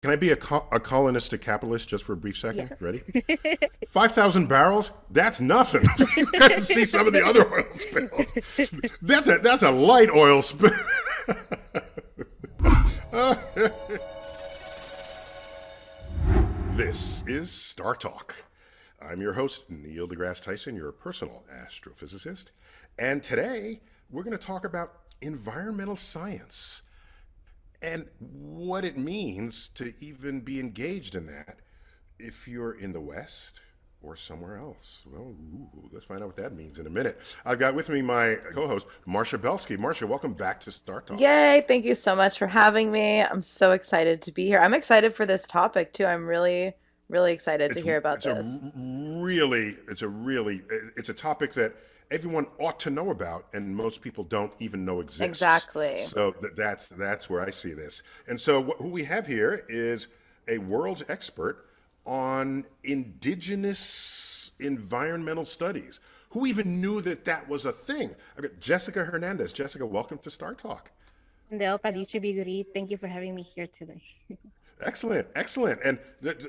Can I be a colonist, a capitalist, just for a brief second? Yes. Ready? 5,000 barrels? That's nothing. You guys see some of the other oil spills. That's a light oil spill. This is StarTalk. I'm your host, Neil deGrasse Tyson, your personal astrophysicist. And today, we're going to talk about environmental science and what it means to even be engaged in that if you're in the West or somewhere else. Well, let's find out what that means in a minute. I've got with me my co-host, Marcia Belsky. Marcia, welcome back to StarTalk. Yay, thank you so much for having me. I'm so excited to be here. I'm excited for this topic too. I'm really, really excited to It's hear about it's a this. really it's a topic that everyone ought to know about, and most people don't even know exists. Exactly. So that's where I see this. And so who we have here is a world's expert on indigenous environmental studies. Who even knew that that was a thing? I've got Jessica Hernandez. Jessica, welcome to Star Talk. Del Padiche Biguri, thank you for having me here today. Excellent, excellent. And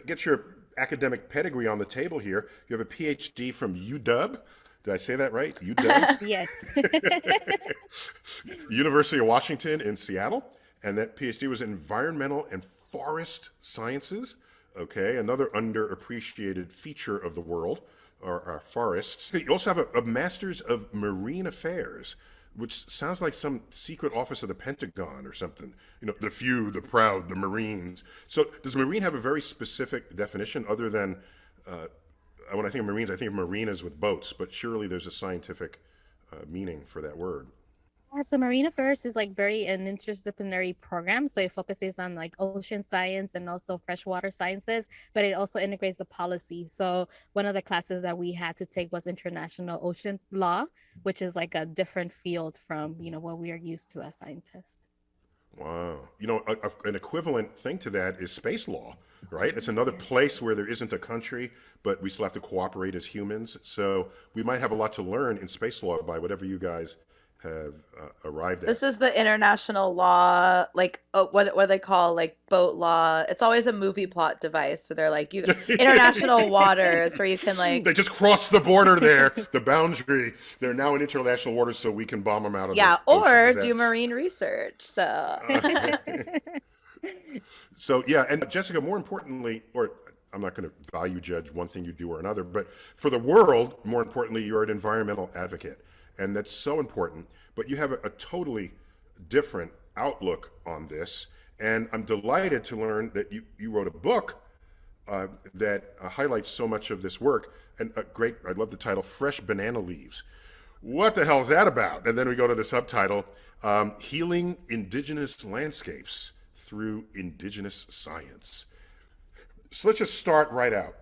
get your academic pedigree on the table here. You have a PhD from UW. Did I say that right? UW? Yes. University of Washington in Seattle. And that PhD was in environmental and forest sciences. Okay, another underappreciated feature of the world are our forests. You also have a master's of marine affairs, which sounds like some secret office of the Pentagon or something. You know, the few, the proud, the Marines. So does marine have a very specific definition other than, when I think of Marines, I think of marinas with boats, but surely there's a scientific meaning for that word. Yeah, so Marine Affairs is like very an interdisciplinary program. So it focuses on like ocean science and also freshwater sciences, but it also integrates the policy. So one of the classes that we had to take was international ocean law, which is like a different field from, what we are used to as scientists. Wow. You know, an equivalent thing to that is space law, right? It's another place where there isn't a country, but we still have to cooperate as humans. So we might have a lot to learn in space law by whatever you guys have arrived at. This is the international law, like what they call like boat law. It's always a movie plot device. So they're like you international waters where you can They like just crossed the border there, the boundary. They're now in international waters, so we can bomb them out of the yeah, ocean. or Is do that? marine research. So So yeah, and Jessica, more importantly, or I'm not going to value judge one thing you do or another, but for the world, more importantly, you're an environmental advocate, and that's so important. But you have a totally different outlook on this, and I'm delighted to learn that you wrote a book that highlights so much of this work. And great, I love the title, "Fresh Banana Leaves." What the hell is that about? And then we go to the subtitle, "Healing Indigenous Landscapes Through Indigenous Science." So let's just start right out.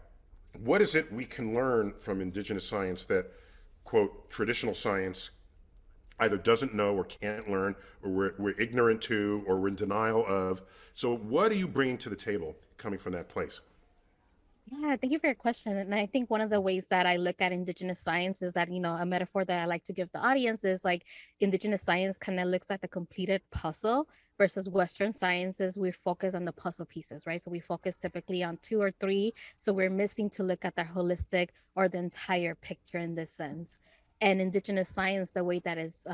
What is it we can learn from indigenous science that, quote, traditional science either doesn't know or can't learn, or we're ignorant to, or we're in denial of? So what are you bringing to the table coming from that place? Yeah, thank you for your question. And I think one of the ways that I look at Indigenous science is that, a metaphor that I like to give the audience is like Indigenous science kind of looks at the completed puzzle versus Western sciences. We focus on the puzzle pieces, right? So we focus typically on two or three. So we're missing to look at the holistic or the entire picture in this sense. And Indigenous science, the way that is,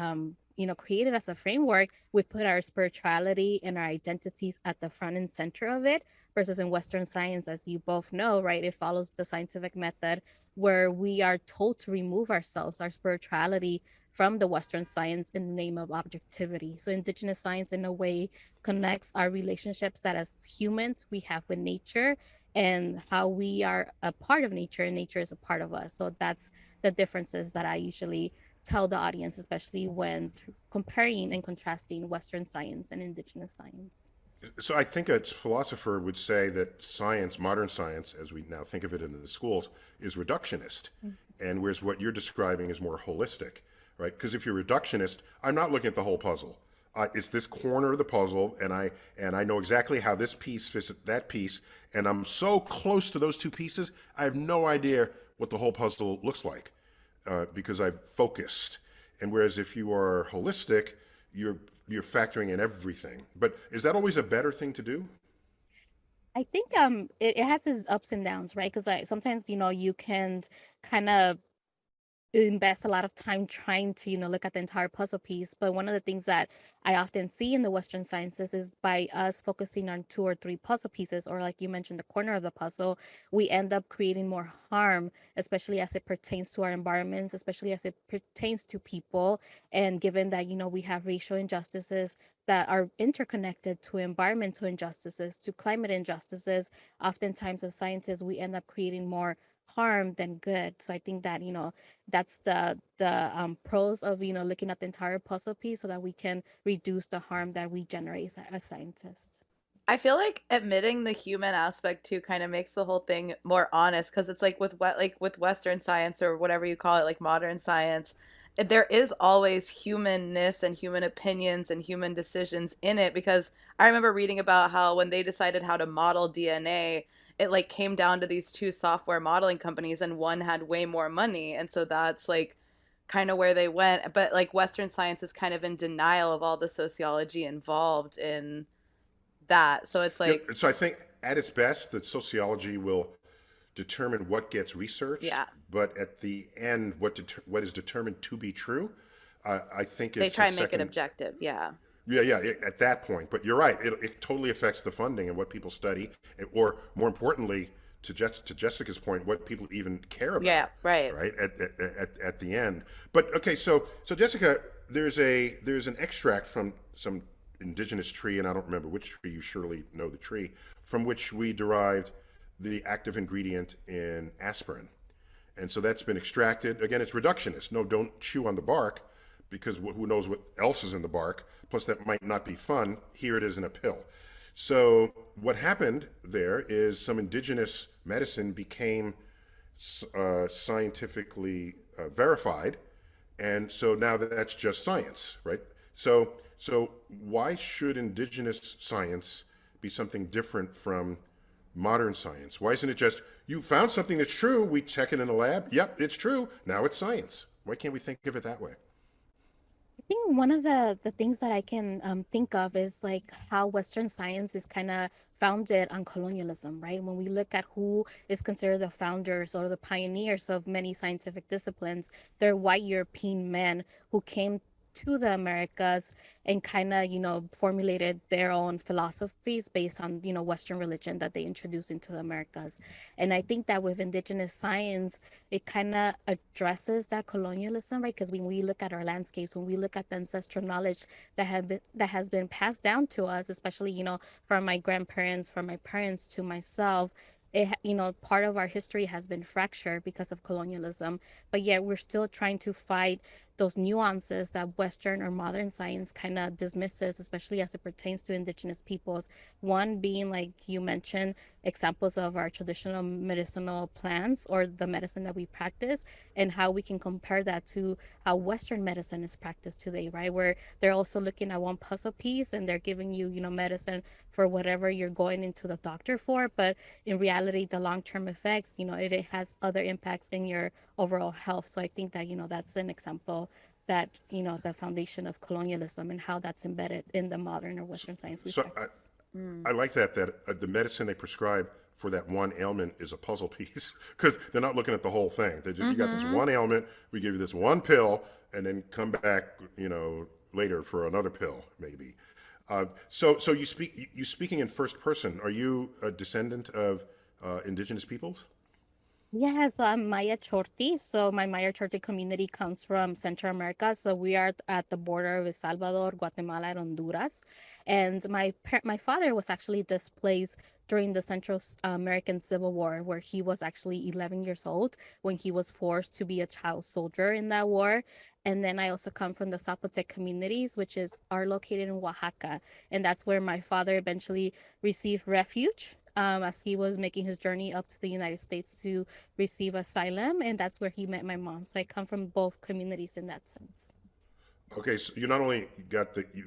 created as a framework, we put our spirituality and our identities at the front and center of it versus in Western science, as you both know, right? It follows the scientific method where we are told to remove ourselves, our spirituality from the Western science in the name of objectivity. So Indigenous science in a way connects our relationships that as humans we have with nature and how we are a part of nature and nature is a part of us. So that's the differences that I usually tell the audience, especially when comparing and contrasting Western science and Indigenous science. So I think a philosopher would say that science, modern science, as we now think of it in the schools, is reductionist. And whereas what you're describing is more holistic, right? Because if you're reductionist, I'm not looking at the whole puzzle. It's this corner of the puzzle, and I know exactly how this piece fits that piece, and I'm so close to those two pieces, I have no idea what the whole puzzle looks like because I've focused. And whereas if you are holistic, you're factoring in everything. But is that always a better thing to do? I think it has its ups and downs, right? Because sometimes you can kind of invest a lot of time trying to look at the entire puzzle piece, but one of the things that I often see in the Western sciences is by us focusing on two or three puzzle pieces, or like you mentioned, the corner of the puzzle, we end up creating more harm, especially as it pertains to our environments, especially as it pertains to people. And given that we have racial injustices that are interconnected to environmental injustices, to climate injustices, oftentimes as scientists we end up creating more harm than good. So I think that that's the pros of looking at the entire puzzle piece so that we can reduce the harm that we generate as scientists. I feel like admitting the human aspect too kind of makes the whole thing more honest, because it's like with what like with Western science or whatever you call it, like modern science, there is always humanness and human opinions and human decisions in it. Because I remember reading about how when they decided how to model DNA, it like came down to these two software modeling companies, and one had way more money, and so that's like kind of where they went. But like Western science is kind of in denial of all the sociology involved in that. So it's Yeah, like, so I think at its best, that sociology will determine what gets researched, yeah, but at the end, what is determined to be true, I think they it's try a and make it second. objective. Yeah. Yeah, at that point. But you're right; it totally affects the funding and what people study, or more importantly, to Jessica's point, what people even care Yeah, about, right. right? At the end. But okay, so Jessica, there's an extract from some indigenous tree, and I don't remember which tree. You surely know the tree from which we derived the active ingredient in aspirin. And so that's been extracted. Again, it's reductionist. No, don't chew on the bark because who knows what else is in the bark. Plus, that might not be fun. Here it is in a pill. So what happened there is some indigenous medicine became scientifically verified, and so now that's just science, right? So why should indigenous science be something different from modern science? Why isn't it just you found something that's true, we check it in a lab, yep, it's true, now it's science? Why can't we think of it that way? I think one of the things that I can think of is like how Western science is kind of founded on colonialism, right? When we look at who is considered the founders or the pioneers of many scientific disciplines, they're white European men who came to the Americas and kind of, formulated their own philosophies based on, Western religion that they introduced into the Americas. And I think that with indigenous science, it kind of addresses that colonialism, right? Because when we look at our landscapes, when we look at the ancestral knowledge that has been passed down to us, especially from my grandparents, from my parents to myself, part of our history has been fractured because of colonialism, but yet we're still trying to fight those nuances that Western or modern science kind of dismisses, especially as it pertains to indigenous peoples. One being, like you mentioned, examples of our traditional medicinal plants or the medicine that we practice, and how we can compare that to how Western medicine is practiced today, right? Where they're also looking at one puzzle piece and they're giving you, medicine for whatever you're going into the doctor for. But in reality, the long-term effects, it has other impacts in your overall health. So I think that, that's an example that, the foundation of colonialism and how that's embedded in the modern or Western science we So practice. Mm. I like that the medicine they prescribe for that one ailment is a puzzle piece because they're not looking at the whole thing. You got this Mm-hmm. one ailment, we give you this one pill, and then come back, later for another pill, maybe. So you speaking in first person. Are you a descendant of indigenous peoples? Yeah, so I'm Maya Chorti. So my Maya Chorti community comes from Central America. So we are at the border of El Salvador, Guatemala, and Honduras. And my father was actually displaced during the Central American Civil War, where he was actually 11 years old when he was forced to be a child soldier in that war. And then I also come from the Zapotec communities, which are located in Oaxaca, and that's where my father eventually received refuge. As he was making his journey up to the United States to receive asylum, and that's where he met my mom. So I come from both communities in that sense. Okay, so you not only you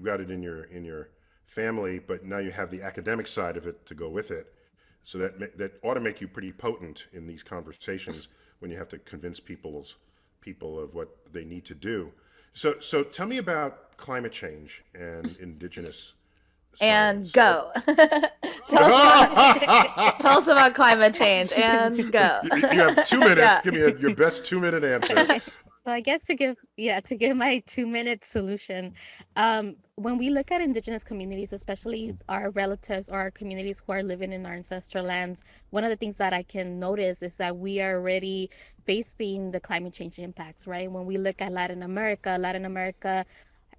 got it in your family, but now you have the academic side of it to go with it. So that ought to make you pretty potent in these conversations when you have to convince people of what they need to do. So tell me about climate change and indigenous And science. go. Tell us about climate change and go. You have 2 minutes. Yeah. Give me your best 2-minute answer. So I guess to give my 2 minute solution, when we look at indigenous communities, especially our relatives or our communities who are living in our ancestral lands, one of the things that I can notice is that we are already facing the climate change impacts, right? When we look at Latin America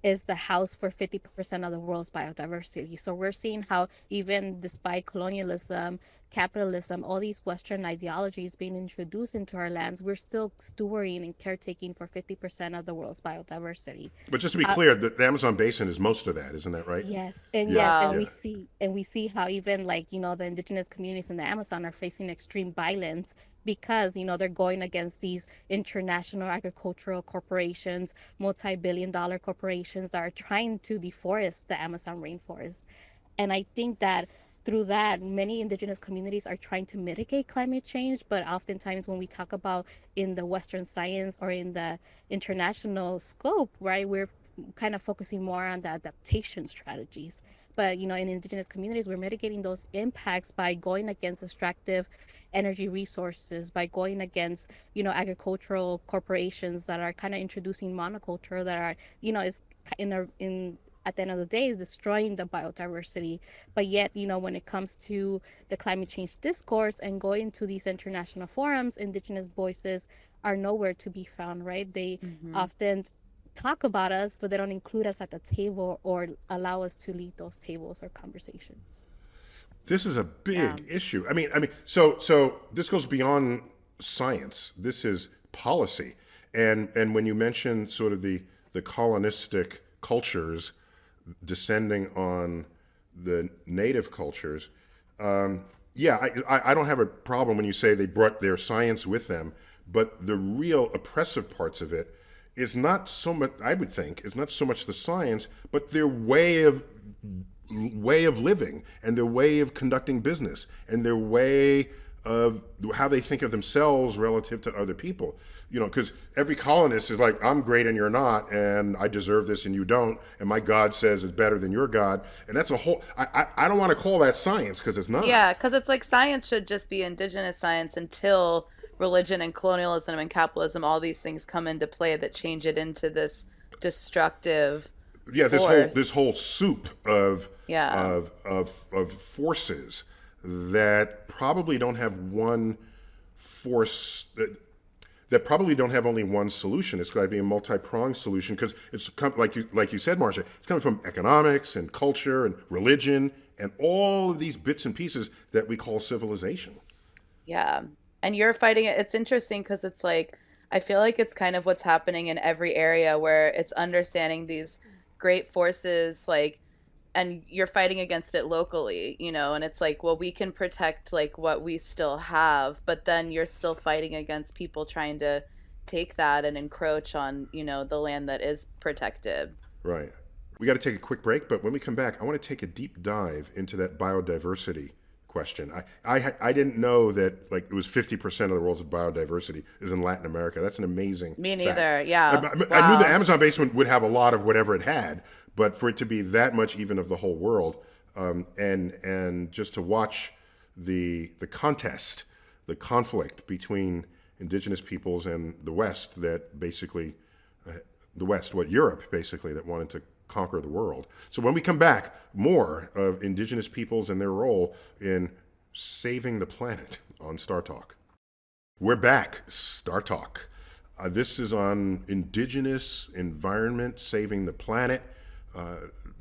is the house for 50% of the world's biodiversity. So we're seeing how even despite colonialism, capitalism, all these Western ideologies being introduced into our lands, we're still stewarding and caretaking for 50% of the world's biodiversity. But just to be clear, the Amazon basin is most of that, isn't that right? Yes, and Yeah. we see how even like, the indigenous communities in the Amazon are facing extreme violence because, they're going against these international agricultural corporations, multi-billion-dollar corporations that are trying to deforest the Amazon rainforest. And I think that through that, many indigenous communities are trying to mitigate climate change, but oftentimes when we talk about in the Western science or in the international scope, right, we're kind of focusing more on the adaptation strategies. But, in indigenous communities, we're mitigating those impacts by going against extractive energy resources, by going against, agricultural corporations that are kind of introducing monoculture that are, is in at the end of the day destroying the biodiversity. But yet, when it comes to the climate change discourse and going to these international forums, indigenous voices are nowhere to be found, right? They often talk about us, but they don't include us at the table or allow us to lead those tables or conversations. This is a big issue. I mean, so this goes beyond science. This is policy. And when you mention sort of the colonistic cultures descending on the native cultures, I don't have a problem when you say they brought their science with them, but the real oppressive parts of it is not so much, I would think, is not so much the science, but their way of living and their way of conducting business and their way of how they think of themselves relative to other people. Because every colonist is like, I'm great and you're not, and I deserve this and you don't, and my God says it's better than your God. And that's a whole, I don't want to call that science because it's not. Yeah, because it's like science should just be indigenous science until religion and colonialism and capitalism, all these things come into play that change it into this destructive force. This whole soup of forces that probably don't have one force that probably don't have only one solution. It's got to be a multi-pronged solution because it's like you said, Marcia. It's coming from economics and culture and religion and all of these bits and pieces that we call civilization. Yeah, and you're fighting it. It's interesting because it's like I feel like it's kind of what's happening in every area where it's understanding these great forces like. And you're fighting against it locally, and it's like, well, we can protect like what we still have, but then you're still fighting against people trying to take that and encroach on, the land that is protected. Right. We got to take a quick break, but when we come back, I want to take a deep dive into that biodiversity question. I didn't know that like it was 50% of the world's biodiversity is in Latin America. That's an amazing Me neither. fact. Yeah. I knew the Amazon basin would have a lot of whatever it had, but for it to be that much even of the whole world, and just to watch the contest, the conflict between indigenous peoples and the West that basically, Europe basically, that wanted to conquer the world. So when we come back, more of indigenous peoples and their role in saving the planet on StarTalk. We're back, StarTalk. This is on indigenous environment, saving the planet,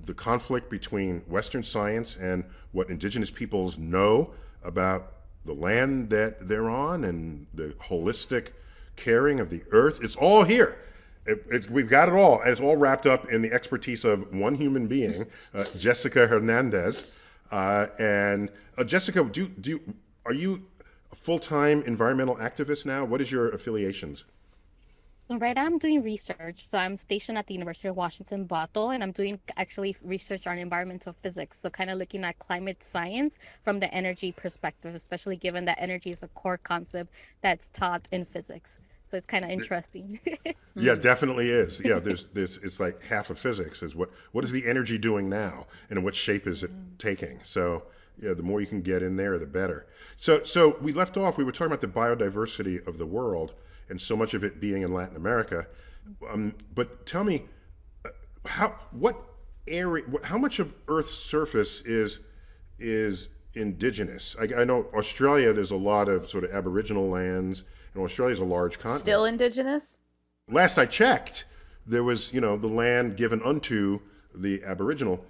the conflict between Western science and what indigenous peoples know about the land that they're on and the holistic caring of the earth. It's all here. We've got it all. It's all wrapped up in the expertise of one human being, Jessica Hernandez. And Jessica, are you a full-time environmental activist now? What is your affiliations? Right now I'm doing research. So I'm stationed at the University of Washington, Bothell, and I'm doing actually research on environmental physics. So kind of looking at climate science from the energy perspective, especially given that energy is a core concept that's taught in physics. So it's kind of interesting. Yeah, definitely is. Yeah, there's it's like half of physics is what is the energy doing now and what shape is it taking? So Yeah, the more you can get in there, the better. So we left off. We were talking about the biodiversity of the world, and so much of it being in Latin America. But tell me, what area, how much of Earth's surface is indigenous? I know Australia. There's a lot of sort of Aboriginal lands, and Australia's a large continent. Still indigenous? Last I checked, there was, the land given unto the Aboriginal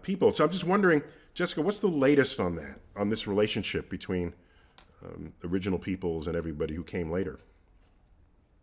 people. So I'm just wondering, Jessica, what's the latest on that, on this relationship between original peoples and everybody who came later?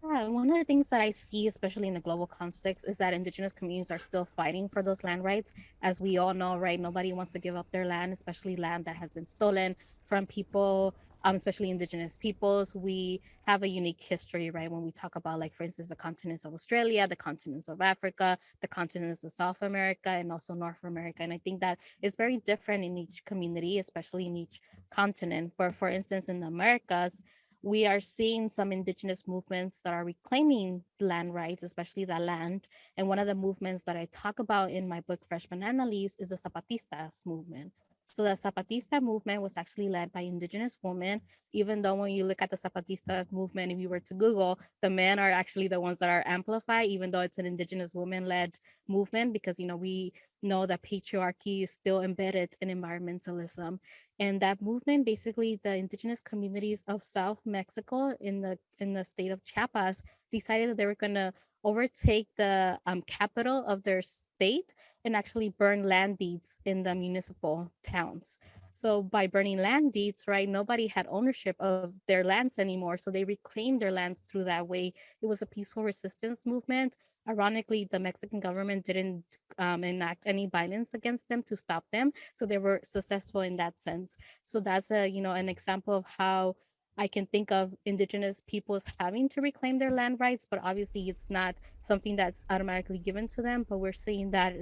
Yeah, one of the things that I see, especially in the global context, is that indigenous communities are still fighting for those land rights. As we all know, right, nobody wants to give up their land, especially land that has been stolen from people, especially indigenous peoples. We have a unique history, right, when we talk about, like, for instance, the continents of Australia, the continents of Africa, the continents of South America, and also North America. And I think that is very different in each community, especially in each continent, where, for instance, in the Americas, we are seeing some indigenous movements that are reclaiming land rights, especially the land. And one of the movements that I talk about in my book, Fresh Banana Leaves, is the Zapatistas movement. So the Zapatista movement was actually led by indigenous women, even though when you look at the Zapatista movement, if you were to Google, the men are actually the ones that are amplified, even though it's an indigenous woman-led movement, because, we know that patriarchy is still embedded in environmentalism. And that movement, basically, the indigenous communities of South Mexico in the state of Chiapas decided that they were going to overtake the capital of their state and actually burn land deeds in the municipal towns. So by burning land deeds, right, nobody had ownership of their lands anymore. So they reclaimed their lands through that way. It was a peaceful resistance movement. Ironically, the Mexican government didn't enact any violence against them to stop them. So they were successful in that sense. So that's an example of how I can think of indigenous peoples having to reclaim their land rights, but obviously it's not something that's automatically given to them. But we're seeing that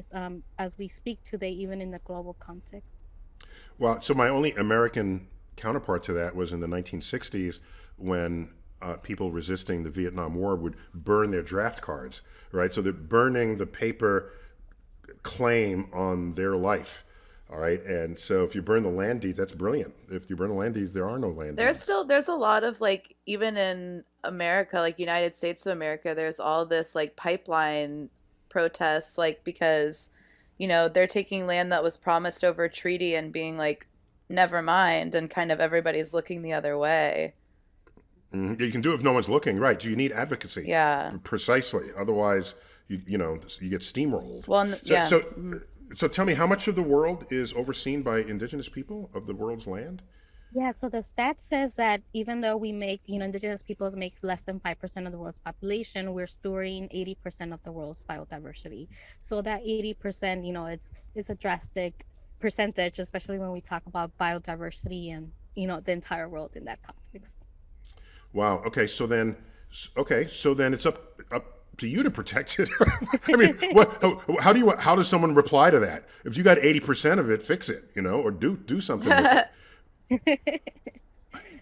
as we speak today, even in the global context. Well, so my only American counterpart to that was in the 1960s when people resisting the Vietnam War would burn their draft cards, right? So they're burning the paper claim on their life. All right, and so if you burn the land deed, that's brilliant. If you burn the land deeds, there are no land deeds. There's a lot of, like, even in America, like United States of America, there's all this, like, pipeline protests, like, because, they're taking land that was promised over a treaty and being like, never mind, and kind of everybody's looking the other way. Mm-hmm. You can do it if no one's looking, right? So you need advocacy. Yeah. Precisely. Otherwise, you get steamrolled. Well, yeah. So tell me, how much of the world is overseen by indigenous people of the world's land? Yeah, so the stat says that even though we make, indigenous peoples make less than 5% of the world's population, we're storing 80% of the world's biodiversity. So that 80%, it's a drastic percentage, especially when we talk about biodiversity and, the entire world in that context. Wow. Okay. So then it's up to you to protect it. I mean, how does someone reply to that? If you got 80% of it, fix it, or do something with it.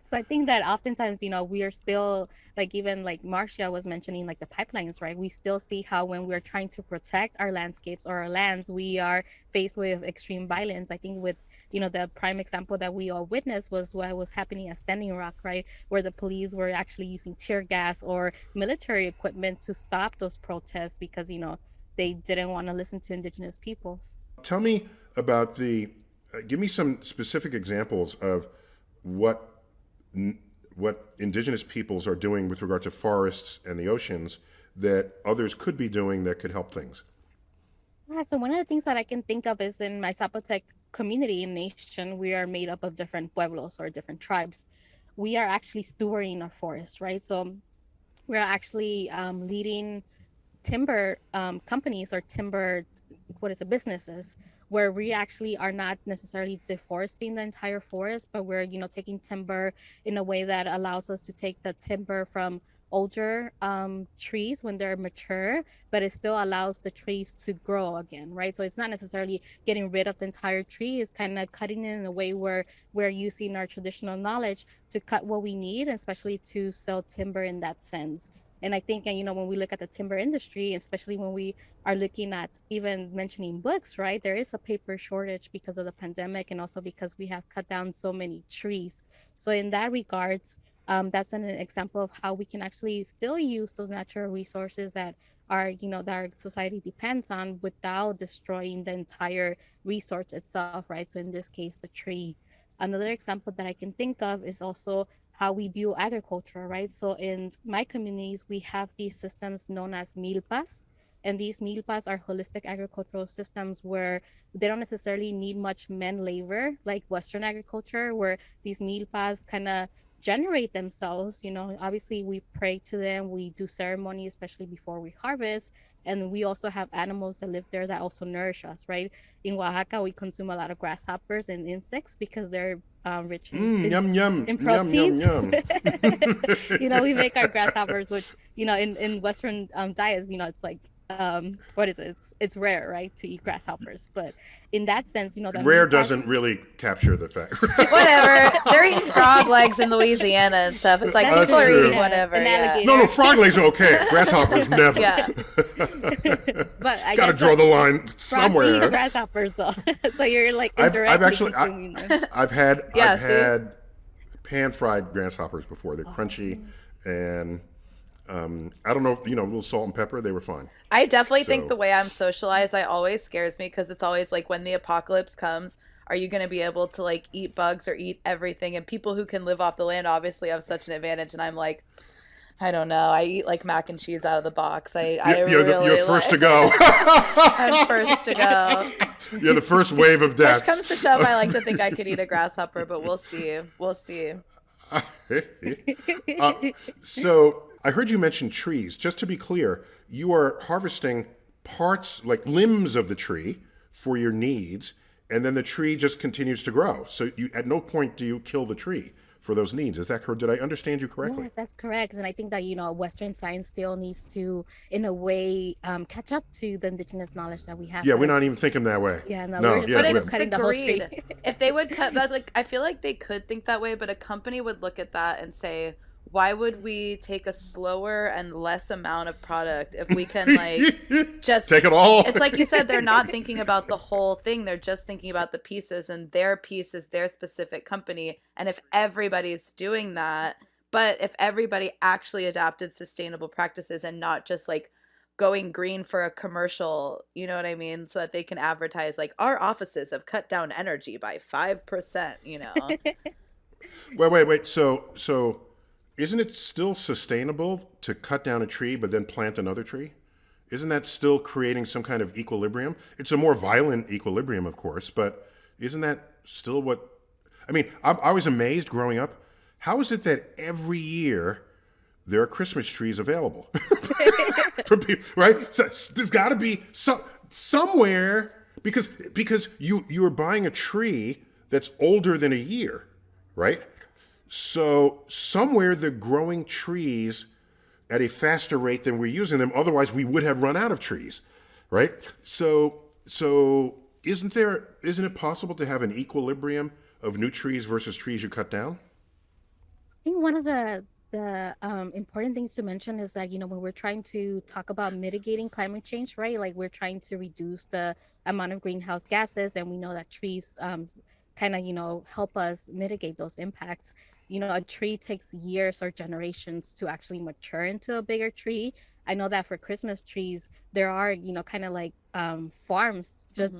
So I think that oftentimes, we are still, like, even like Marcia was mentioning, like the pipelines, right? We still see how when we're trying to protect our landscapes or our lands, we are faced with extreme violence. I think with, the prime example that we all witnessed was what was happening at Standing Rock, right? Where the police were actually using tear gas or military equipment to stop those protests because, they didn't want to listen to indigenous peoples. Tell me about give me some specific examples of what indigenous peoples are doing with regard to forests and the oceans that others could be doing that could help things. Yeah, so one of the things that I can think of is in my Zapotec community and nation, we are made up of different pueblos or different tribes. We are actually stewarding our forests, right? So we're actually leading timber companies or timber, businesses, where we actually are not necessarily deforesting the entire forest, but we're, taking timber in a way that allows us to take the timber from older trees when they're mature, but it still allows the trees to grow again, right? So it's not necessarily getting rid of the entire tree, it's kind of cutting it in a way where we're using our traditional knowledge to cut what we need, especially to sell timber in that sense. And I think, and when we look at the timber industry, especially when we are looking at even mentioning books, right, there is a paper shortage because of the pandemic, and also because we have cut down so many trees. So in that regards, that's an example of how we can actually still use those natural resources that that our society depends on without destroying the entire resource itself, right? So in this case, the tree. Another example that I can think of is also how we view agriculture, right? So in my communities, we have these systems known as milpas. And these milpas are holistic agricultural systems where they don't necessarily need much man labor like Western agriculture, where these milpas kind of generate themselves. Obviously we pray to them, we do ceremony, especially before we harvest. And we also have animals that live there that also nourish us, right? In Oaxaca, we consume a lot of grasshoppers and insects because they're rich Yum, yum, in yum, yum, proteins. yum. We make our grasshoppers, which, in Western diets, it's like, what is it? It's rare, right, to eat grasshoppers. But in that sense, that Rare doesn't really capture the fact. Whatever. They're eating frog legs in Louisiana and stuff. It's like That's people are true. eating whatever. An Yeah. alligator. No, frog legs are okay. Grasshoppers, never. Yeah. But I Got to guess draw the line frogs eat somewhere. grasshoppers, so so you're like I've indirectly actually, consuming them. I've had Yeah, I've see? had pan-fried grasshoppers before. They're crunchy, and I don't know if a little salt and pepper. They were fine. I definitely think So- the way I'm socialized, I always scares me because it's always like when the apocalypse comes, are you going to be able to like eat bugs or eat everything? And people who can live off the land obviously have such an advantage. And I'm like, I don't know. I eat like mac and cheese out of the box. You're first to go. I'm first to go. You're the first wave of Push death. comes to shove, I like to think I could eat a grasshopper, but we'll see. We'll see. So I heard you mention trees. Just to be clear, you are harvesting parts, like limbs of the tree for your needs, and then the tree just continues to grow. So at no point do you kill the tree for those needs. Is that correct? Did I understand you correctly? Yes, that's correct. And I think that, Western science still needs to, in a way, catch up to the indigenous knowledge that we have. Yeah, But we're not even thinking that way. Yeah, no, No, we're just yeah, But we're it's cutting the the whole tree. greed. If they would cut that, like I feel like they could think that way, but a company would look at that and say, why would we take a slower and less amount of product if we can just Take it all. It's like you said, they're not thinking about the whole thing. They're just thinking about the pieces, and their piece is their specific company. And if everybody's doing that, but if everybody actually adapted sustainable practices and not just like going green for a commercial, you know what I mean? So that they can advertise like our offices have cut down energy by 5%, Wait. So isn't it still sustainable to cut down a tree but then plant another tree? Isn't that still creating some kind of equilibrium? It's a more violent equilibrium, of course, but isn't that still what... I mean, I was amazed growing up. How is it that every year there are Christmas trees available for people, right? So there's got to be somewhere, because you're buying a tree that's older than a year, right? So somewhere they're growing trees at a faster rate than we're using them. Otherwise, we would have run out of trees, right? So isn't it possible to have an equilibrium of new trees versus trees you cut down? I think one of the important things to mention is that, when we're trying to talk about mitigating climate change, right? Like we're trying to reduce the amount of greenhouse gases, and we know that trees kind of, help us mitigate those impacts. A tree takes years or generations to actually mature into a bigger tree. I know that for Christmas trees, there are, kind of like farms just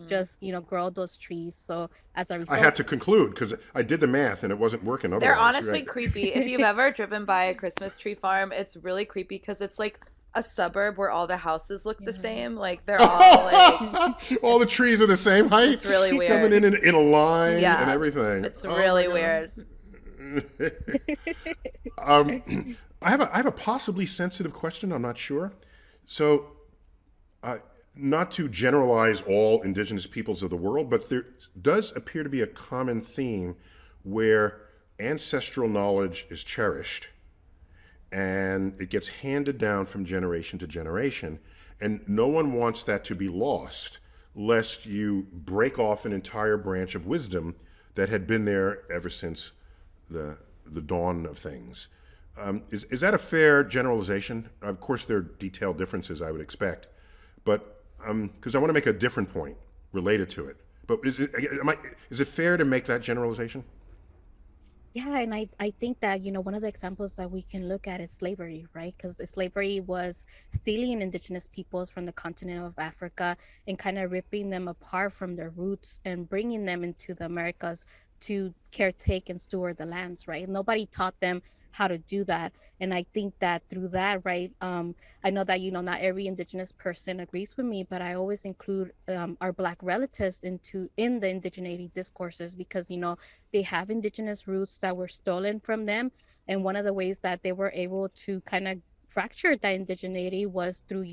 grow those trees. So as a result, I had to conclude because I did the math and it wasn't working otherwise. They're honestly right? creepy. If you've ever driven by a Christmas tree farm, it's really creepy because it's like a suburb where all the houses look the same. Like they're all like all the trees are the same height. It's really weird. Coming in a line Yeah. and everything. It's Oh really my God. weird. I have a possibly sensitive question. I'm not sure. So, not to generalize all indigenous peoples of the world, but there does appear to be a common theme where ancestral knowledge is cherished and it gets handed down from generation to generation, and no one wants that to be lost, lest you break off an entire branch of wisdom that had been there ever since the dawn of things. Is that a fair generalization? Of course, there are detailed differences I would expect, but because I want to make a different point related to it. But is it fair to make that generalization? Yeah, and I think that, one of the examples that we can look at is slavery, right? Because slavery was stealing indigenous peoples from the continent of Africa and kind of ripping them apart from their roots and bringing them into the Americas to caretake and steward the lands, right? Nobody taught them how to do that. And I think that through that, right, I know that, not every indigenous person agrees with me, but I always include our Black relatives in the indigeneity discourses because, they have indigenous roots that were stolen from them. And one of the ways that they were able to kind of fracture that indigeneity was through,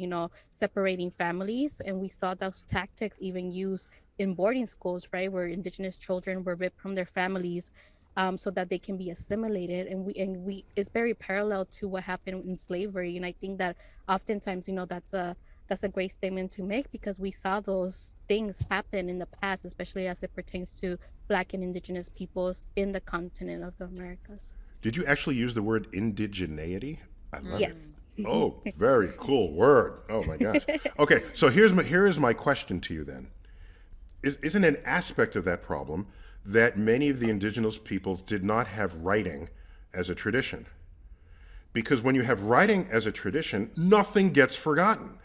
separating families. And we saw those tactics even used in boarding schools, right, where indigenous children were ripped from their families so that they can be assimilated. And we it's very parallel to what happened in slavery. And I think that oftentimes, that's a great statement to make because we saw those things happen in the past, especially as it pertains to Black and indigenous peoples in the continent of the Americas. Did you actually use the word indigeneity? I love it. Yes. Oh, very cool word. Oh my gosh. Okay, so here is my question to you then. Isn't an aspect of that problem that many of the indigenous peoples did not have writing as a tradition? Because when you have writing as a tradition, nothing gets forgotten.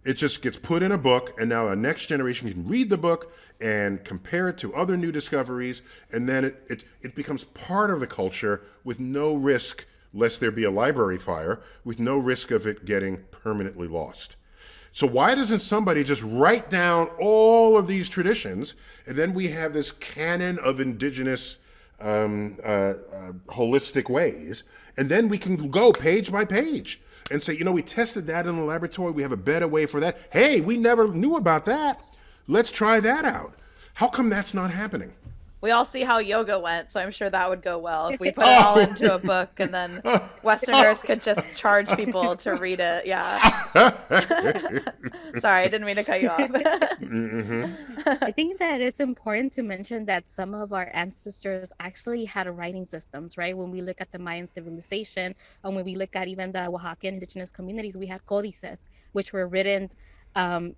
It just gets put in a book, and now a next generation can read the book and compare it to other new discoveries, and then it becomes part of the culture with no risk, lest there be a library fire, with no risk of it getting permanently lost. So why doesn't somebody just write down all of these traditions, and then we have this canon of indigenous holistic ways, and then we can go page by page and say, we tested that in the laboratory, we have a better way for that. Hey, we never knew about that. Let's try that out. How come that's not happening? We all see how yoga went, so I'm sure that would go well if we put it all into a book and then Westerners could just charge people to read it. Yeah. Sorry, I didn't mean to cut you off. I think that it's important to mention that some of our ancestors actually had writing systems, right? When we look at the Mayan civilization, and when we look at even the Oaxacan indigenous communities, we had codices, which were written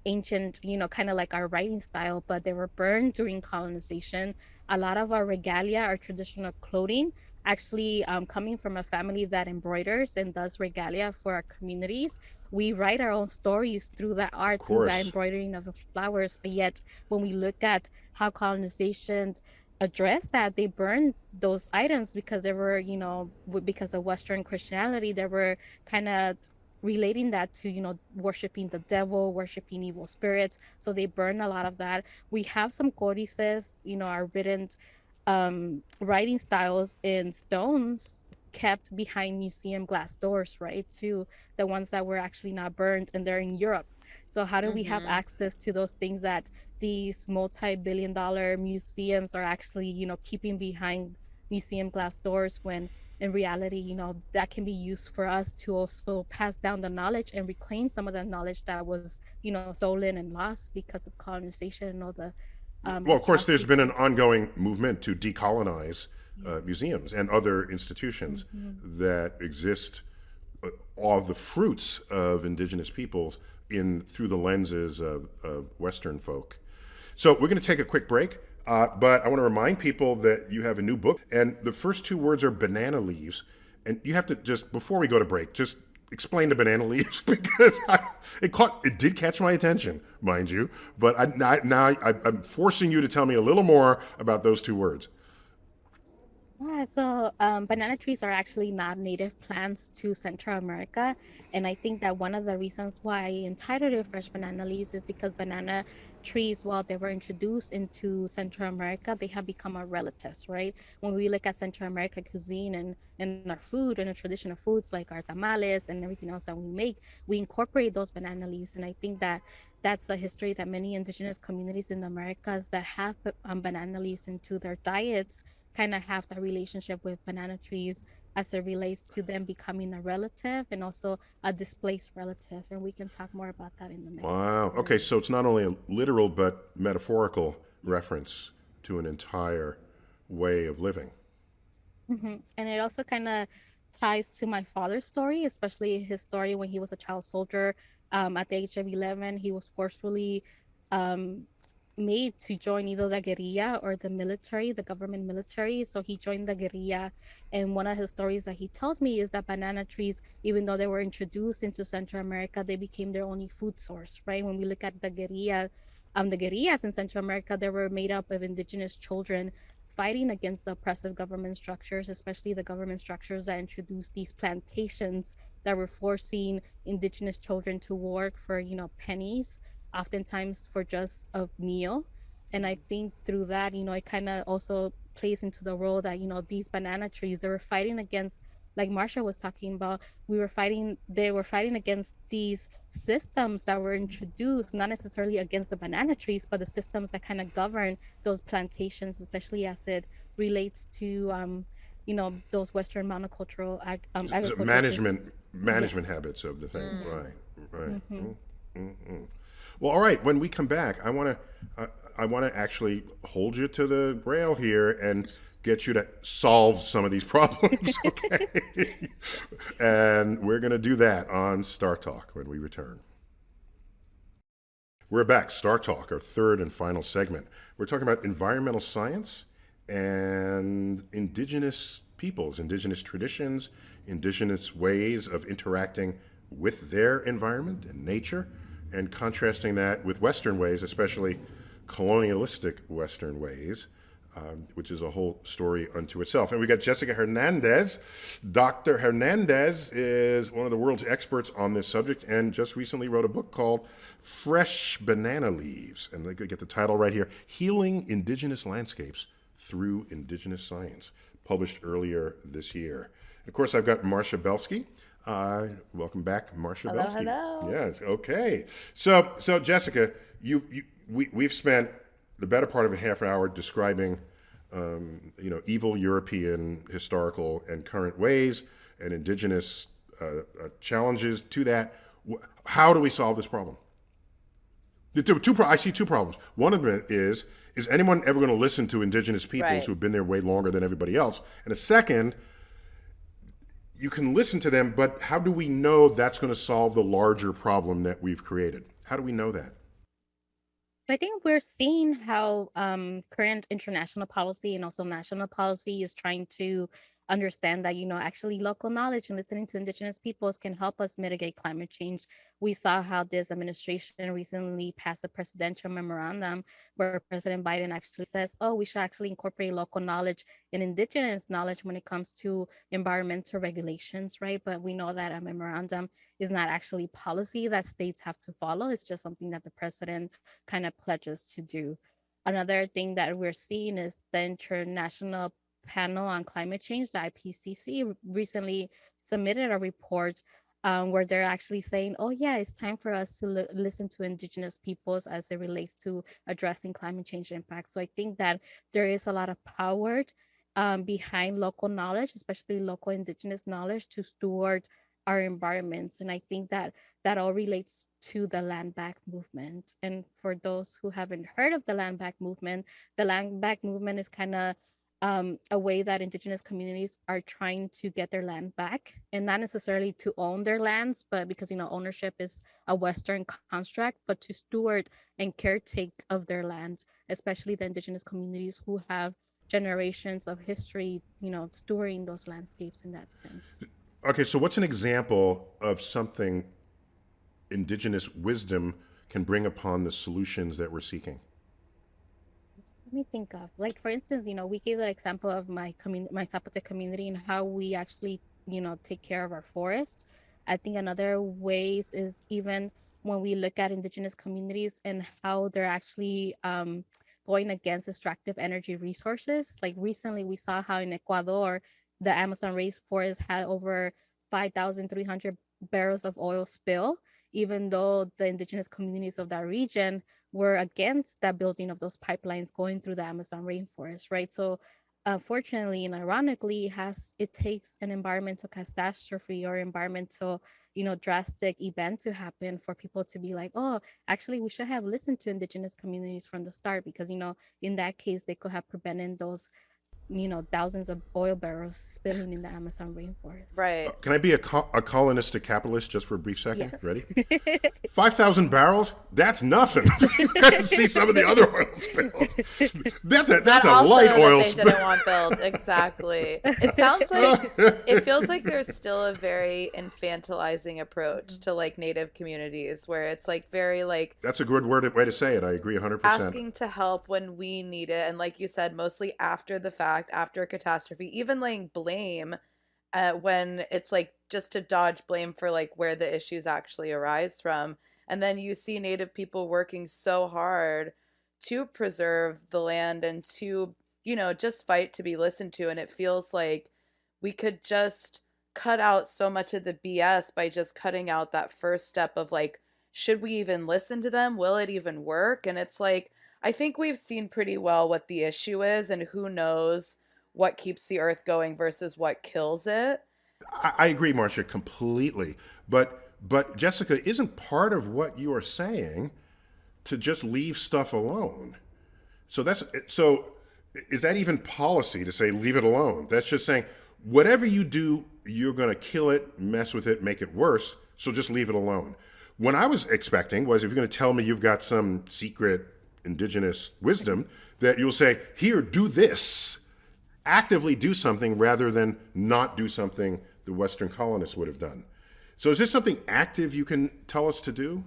ancient, kind of like our writing style, but they were burned during colonization. A lot of our regalia, our traditional clothing, actually coming from a family that embroiders and does regalia for our communities. We write our own stories through that art, through that embroidering of the flowers. But yet, when we look at how colonization addressed that, they burned those items because they were, because of Western Christianity, they were kind of relating that to worshiping the devil, worshiping evil spirits, so they burn a lot of that. We have some codices, our written writing styles in stones kept behind museum glass doors, right, to the ones that were actually not burned, and they're in Europe. So how do we have access to those things that these multi-billion-dollar museums are actually keeping behind museum glass doors, when in reality, that can be used for us to also pass down the knowledge and reclaim some of the knowledge that was, stolen and lost because of colonization and all the. Well, of course, there's been an ongoing movement to decolonize museums and other institutions that exist, all the fruits of indigenous peoples through the lenses of Western folk. So we're going to take a quick break. But I want to remind people that you have a new book, and the first two words are banana leaves. And you have to just, before we go to break, just explain the banana leaves because it did catch my attention, mind you. But I'm forcing you to tell me a little more about those two words. Yeah, so banana trees are actually not native plants to Central America. And I think that one of the reasons why I entitled it Fresh Banana Leaves is because banana trees, while they were introduced into Central America, they have become our relatives, right? When we look at Central America cuisine and our food and the traditional foods like our tamales and everything else that we make, we incorporate those banana leaves. And I think that that's a history that many indigenous communities in the Americas that have banana leaves into their diets kind of have that relationship with banana trees as it relates to them becoming a relative and also a displaced relative. And we can talk more about that in the next. Wow. Okay, so it's not only a literal but metaphorical reference to an entire way of living. And it also kind of ties to my father's story, especially his story when he was a child soldier. At the age of 11, he was forcefully um, made to join either the guerrilla or the military, the government military. So he joined the guerrilla. And one of his stories that he tells me is that banana trees, even though they were introduced into Central America, they became their only food source, right? When we look at the guerrillas in Central America, they were made up of indigenous children fighting against the oppressive government structures, especially the government structures that introduced these plantations that were forcing indigenous children to work for, pennies, oftentimes for just a meal. And I think through that, it kind of also plays into the role that, these banana trees, they were fighting against, like Marsha was talking about, they were fighting against these systems that were introduced, not necessarily against the banana trees, but the systems that kind of govern those plantations, especially as it relates to, those Western monocultural agricultural Management systems. management Yes. habits of the thing. Yes. Right, right. Hmm. Well, all right. When we come back, I want to actually hold you to the rail here and get you to solve some of these problems, okay? Yes. And we're going to do that on Star Talk when we return. We're back, Star Talk, our third and final segment. We're talking about environmental science and indigenous peoples, indigenous traditions, indigenous ways of interacting with their environment and nature, and contrasting that with Western ways, especially colonialistic Western ways, which is a whole story unto itself. And we got Jessica Hernandez. Dr. Hernandez is one of the world's experts on this subject and just recently wrote a book called Fresh Banana Leaves. And they get the title right here, Healing Indigenous Landscapes Through Indigenous Science, published earlier this year. Of course, I've got Marcia Belsky. Welcome back, Marcia Hello, Belsky. hello. Yes, okay. So Jessica, we've spent the better part of a half hour describing, evil European historical and current ways and indigenous challenges to that. How do we solve this problem? I see two problems. One of them is anyone ever going to listen to indigenous peoples Right. who've been there way longer than everybody else? And a second, you can listen to them, but how do we know that's going to solve the larger problem that we've created? How do we know that? I think we're seeing how current international policy and also national policy is trying to understand that, actually local knowledge and listening to indigenous peoples can help us mitigate climate change. We saw how this administration recently passed a presidential memorandum where President Biden actually says, oh, we should actually incorporate local knowledge and indigenous knowledge when it comes to environmental regulations, right? But we know that a memorandum is not actually policy that states have to follow. It's just something that the president kind of pledges to do. Another thing that we're seeing is the International Panel on Climate Change, the IPCC, recently submitted a report where they're actually saying, oh, yeah, it's time for us to listen to indigenous peoples as it relates to addressing climate change impacts. So I think that there is a lot of power behind local knowledge, especially local indigenous knowledge, to steward our environments. And I think that that all relates to the land back movement. And for those who haven't heard of the land back movement, the land back movement is kind of a way that indigenous communities are trying to get their land back, and not necessarily to own their lands, but because ownership is a Western construct, but to steward and caretake of their land, especially the indigenous communities who have generations of history, stewarding those landscapes in that sense. Okay, so what's an example of something indigenous wisdom can bring upon the solutions that we're seeking? Let me think of, like, for instance, we gave the example of my Zapotec community and how we actually, take care of our forests. I think another ways is even when we look at indigenous communities and how they're actually going against extractive energy resources. Like recently, we saw how in Ecuador, the Amazon rainforest had over 5,300 barrels of oil spill, even though the indigenous communities of that region were against that building of those pipelines going through the Amazon rainforest, right? So unfortunately and ironically, it takes an environmental catastrophe or environmental, drastic event to happen for people to be like, oh, actually we should have listened to indigenous communities from the start, because in that case they could have prevented those thousands of oil barrels spilling in the Amazon rainforest. Right. Can I be a colonist to capitalist just for a brief second? Yes. Ready? 5,000 barrels? That's nothing. You guys see some of the other oil spills. That's That a also light that oil they spill. didn't want built. Exactly. It sounds like it feels like there's still a very infantilizing approach to like Native communities where it's like very like That's a good way to say it. I agree 100%. asking to help when we need it, and like you said, mostly after the fact, after a catastrophe, even laying blame when it's like just to dodge blame for like where the issues actually arise from. And then you see Native people working so hard to preserve the land and to, just fight to be listened to. And it feels like we could just cut out so much of the BS by just cutting out that first step of like, should we even listen to them? Will it even work? And it's like, I think we've seen pretty well what the issue is and who knows what keeps the earth going versus what kills it. I agree, Marcia, completely. But Jessica, isn't part of what you are saying to just leave stuff alone? So is that even policy to say leave it alone? That's just saying whatever you do, you're going to kill it, mess with it, make it worse. So just leave it alone. What I was expecting was if you're going to tell me you've got some secret indigenous wisdom, that you'll say, here, do this. Actively do something rather than not do something the Western colonists would have done. So is this something active you can tell us to do?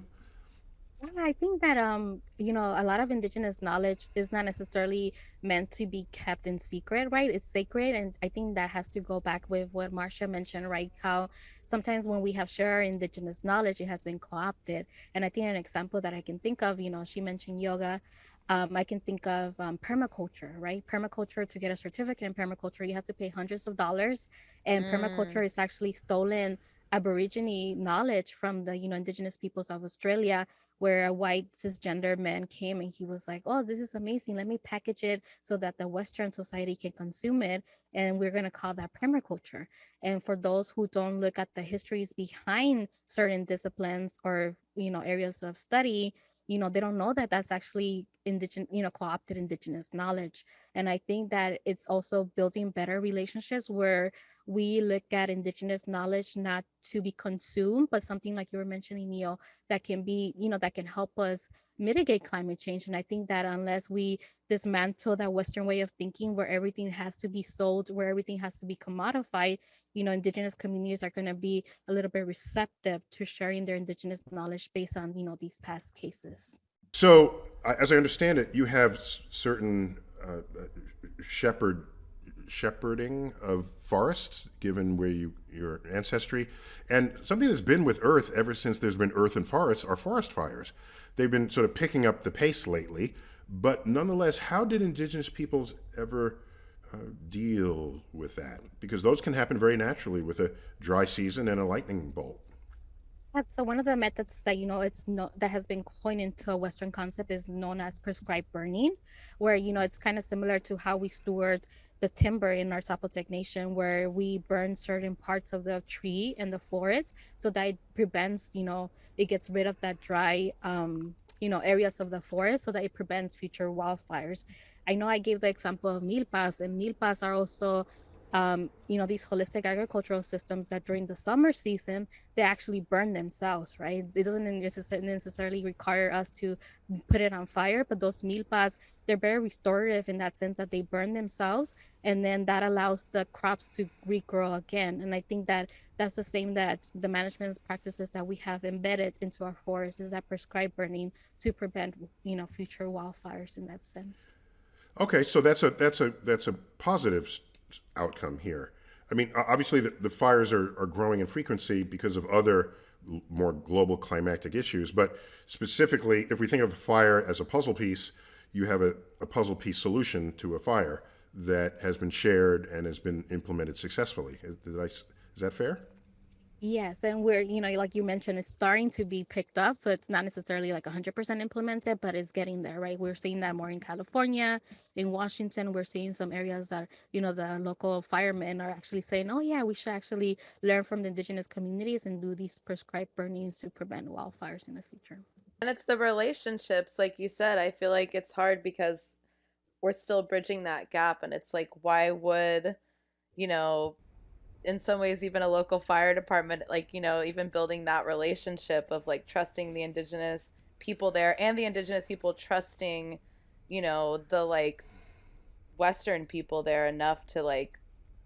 Yeah, I think that a lot of indigenous knowledge is not necessarily meant to be kept in secret, right? It's sacred, and I think that has to go back with what Marcia mentioned, right? How sometimes when we have shared indigenous knowledge, it has been co-opted. And I think an example that I can think of, she mentioned yoga. I can think of permaculture, right? Permaculture, to get a certificate in permaculture, you have to pay hundreds of dollars, and Mm. permaculture is actually stolen Aborigine knowledge from the indigenous peoples of Australia, where a white cisgender man came and he was like, oh, this is amazing, let me package it so that the Western society can consume it, and we're going to call that permaculture. And for those who don't look at the histories behind certain disciplines or areas of study, they don't know that that's actually indigenous, co-opted indigenous knowledge. And I think that it's also building better relationships where we look at indigenous knowledge not to be consumed, but something like you were mentioning, Neil, that can be, that can help us mitigate climate change. And I think that unless we dismantle that Western way of thinking where everything has to be sold, where everything has to be commodified, indigenous communities are going to be a little bit receptive to sharing their indigenous knowledge based on, these past cases. So, as I understand it, you have certain shepherding of forests, given where your ancestry, and something that's been with Earth ever since there's been Earth and forests are forest fires. They've been sort of picking up the pace lately, but nonetheless, how did indigenous peoples ever deal with that? Because those can happen very naturally with a dry season and a lightning bolt. So one of the methods that it's no that has been coined into a Western concept is known as prescribed burning, where it's kind of similar to how we steward the timber in our Zapotec nation, where we burn certain parts of the tree and the forest so that it prevents, it gets rid of that dry, areas of the forest so that it prevents future wildfires. I know I gave the example of milpas, and milpas are also these holistic agricultural systems that during the summer season they actually burn themselves, right? It doesn't necessarily require us to put it on fire, but those milpas, they're very restorative in that sense that they burn themselves, and then that allows the crops to regrow again. And I think that that's the same that the management practices that we have embedded into our forests is that prescribed burning to prevent future wildfires in that sense. Okay, so that's a positive outcome here. I mean, obviously the fires are growing in frequency because of other more global climatic issues, but specifically, if we think of a fire as a puzzle piece, you have a puzzle piece solution to a fire that has been shared and has been implemented successfully. Is that fair? Yes, and we're, like you mentioned, it's starting to be picked up. So it's not necessarily like 100% implemented, but it's getting there, right? We're seeing that more in California, in Washington. We're seeing some areas that, the local firemen are actually saying, oh, yeah, we should actually learn from the indigenous communities and do these prescribed burnings to prevent wildfires in the future. And it's the relationships, like you said. I feel like it's hard because we're still bridging that gap. And it's like, why would, you know, in some ways, even a local fire department, like, you know, even building that relationship of like trusting the indigenous people there, and the indigenous people trusting, you know, the like Western people there enough to like,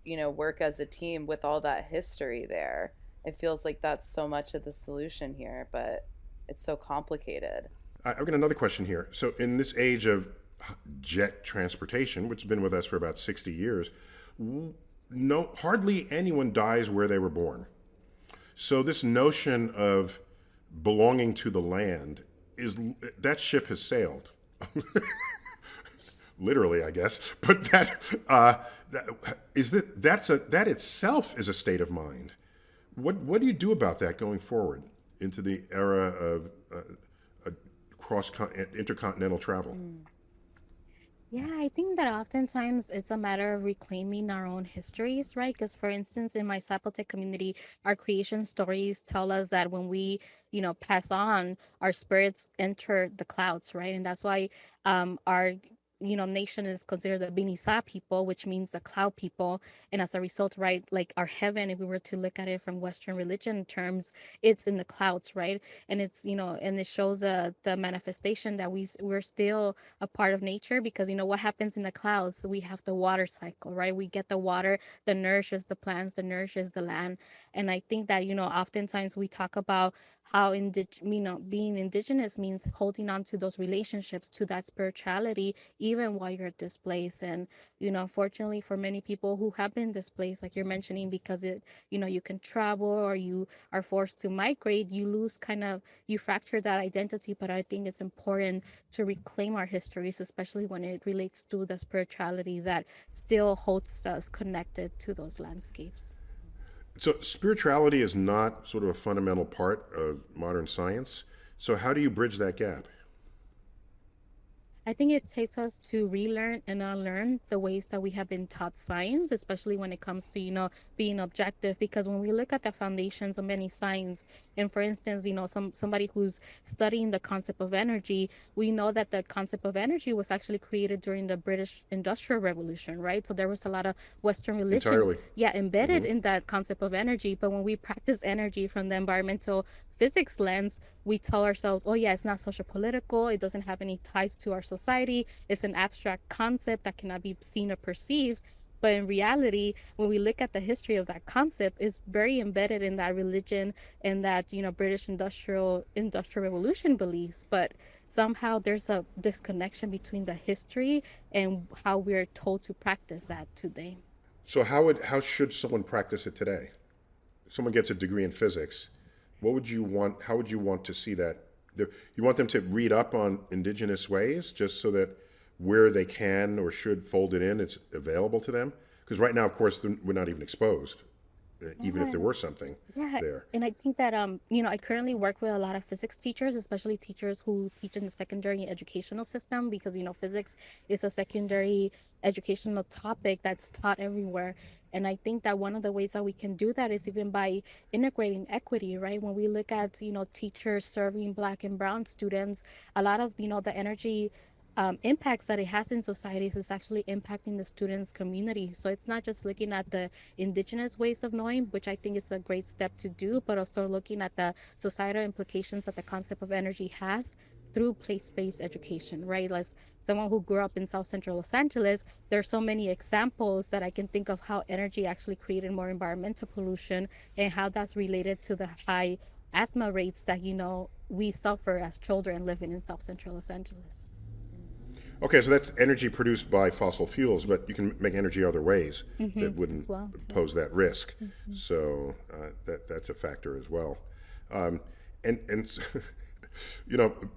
you know, work as a team with all that history there. It feels like that's so much of the solution here, but it's so complicated. I've got another question here. So, in this age of jet transportation, which has been with us for about 60 years, no, hardly anyone dies where they were born. So, this notion of belonging to the land is that ship has sailed. Literally, I guess, but that itself is a state of mind. What do you do about that going forward into the era of intercontinental travel? Yeah, I think that oftentimes it's a matter of reclaiming our own histories, right? Because, for instance, in my Zapotec community, our creation stories tell us that when we, pass on, our spirits enter the clouds, right? And that's why our nation is considered the Binisa people, which means the cloud people. And as a result, right, like our heaven, if we were to look at it from Western religion terms, it's in the clouds, right? And it's, and it shows the manifestation that we're still a part of nature, because what happens in the clouds, we have the water cycle, right? We get the water that nourishes the plants, that nourishes the land. And I think that oftentimes we talk about how being indigenous means holding on to those relationships, to that spirituality, even while you're displaced. And unfortunately, for many people who have been displaced, like you're mentioning, because you can travel or you are forced to migrate, you fracture that identity. But I think it's important to reclaim our histories, especially when it relates to the spirituality that still holds us connected to those landscapes. So spirituality is not sort of a fundamental part of modern science. So how do you bridge that gap? I think it takes us to relearn and unlearn the ways that we have been taught science, especially when it comes to, being objective. Because when we look at the foundations of many science, and for instance, somebody who's studying the concept of energy, we know that the concept of energy was actually created during the British Industrial Revolution, right? So there was a lot of Western religion, Entirely. embedded in that concept of energy. But when we practice energy from the environmental physics lens, we tell ourselves, oh yeah, it's not social political, it doesn't have any ties to our society, it's an abstract concept that cannot be seen or perceived. But in reality, when we look at the history of that concept, it's very embedded in that religion and that British industrial revolution beliefs. But somehow there's a disconnection between the history and how we're told to practice that today. So how should someone practice it today? Someone gets a degree in physics. What would you want? How would you want to see that? You want them to read up on indigenous ways, just so that where they can or should fold it in, it's available to them? Because right now, of course, we're not even exposed, even if there were something there. And I think that I currently work with a lot of physics teachers, especially teachers who teach in the secondary educational system, because physics is a secondary educational topic that's taught everywhere. And I think that one of the ways that we can do that is even by integrating equity, right? When we look at teachers serving Black and Brown students, a lot of the energy impacts that it has in societies is actually impacting the students' community. So it's not just looking at the indigenous ways of knowing, which I think is a great step to do, but also looking at the societal implications that the concept of energy has through place-based education, right? As someone who grew up in South Central Los Angeles, there are so many examples that I can think of how energy actually created more environmental pollution and how that's related to the high asthma rates that, we suffer as children living in South Central Los Angeles. Okay, so that's energy produced by fossil fuels, but you can make energy other ways that wouldn't pose that risk. So that's a factor as well. And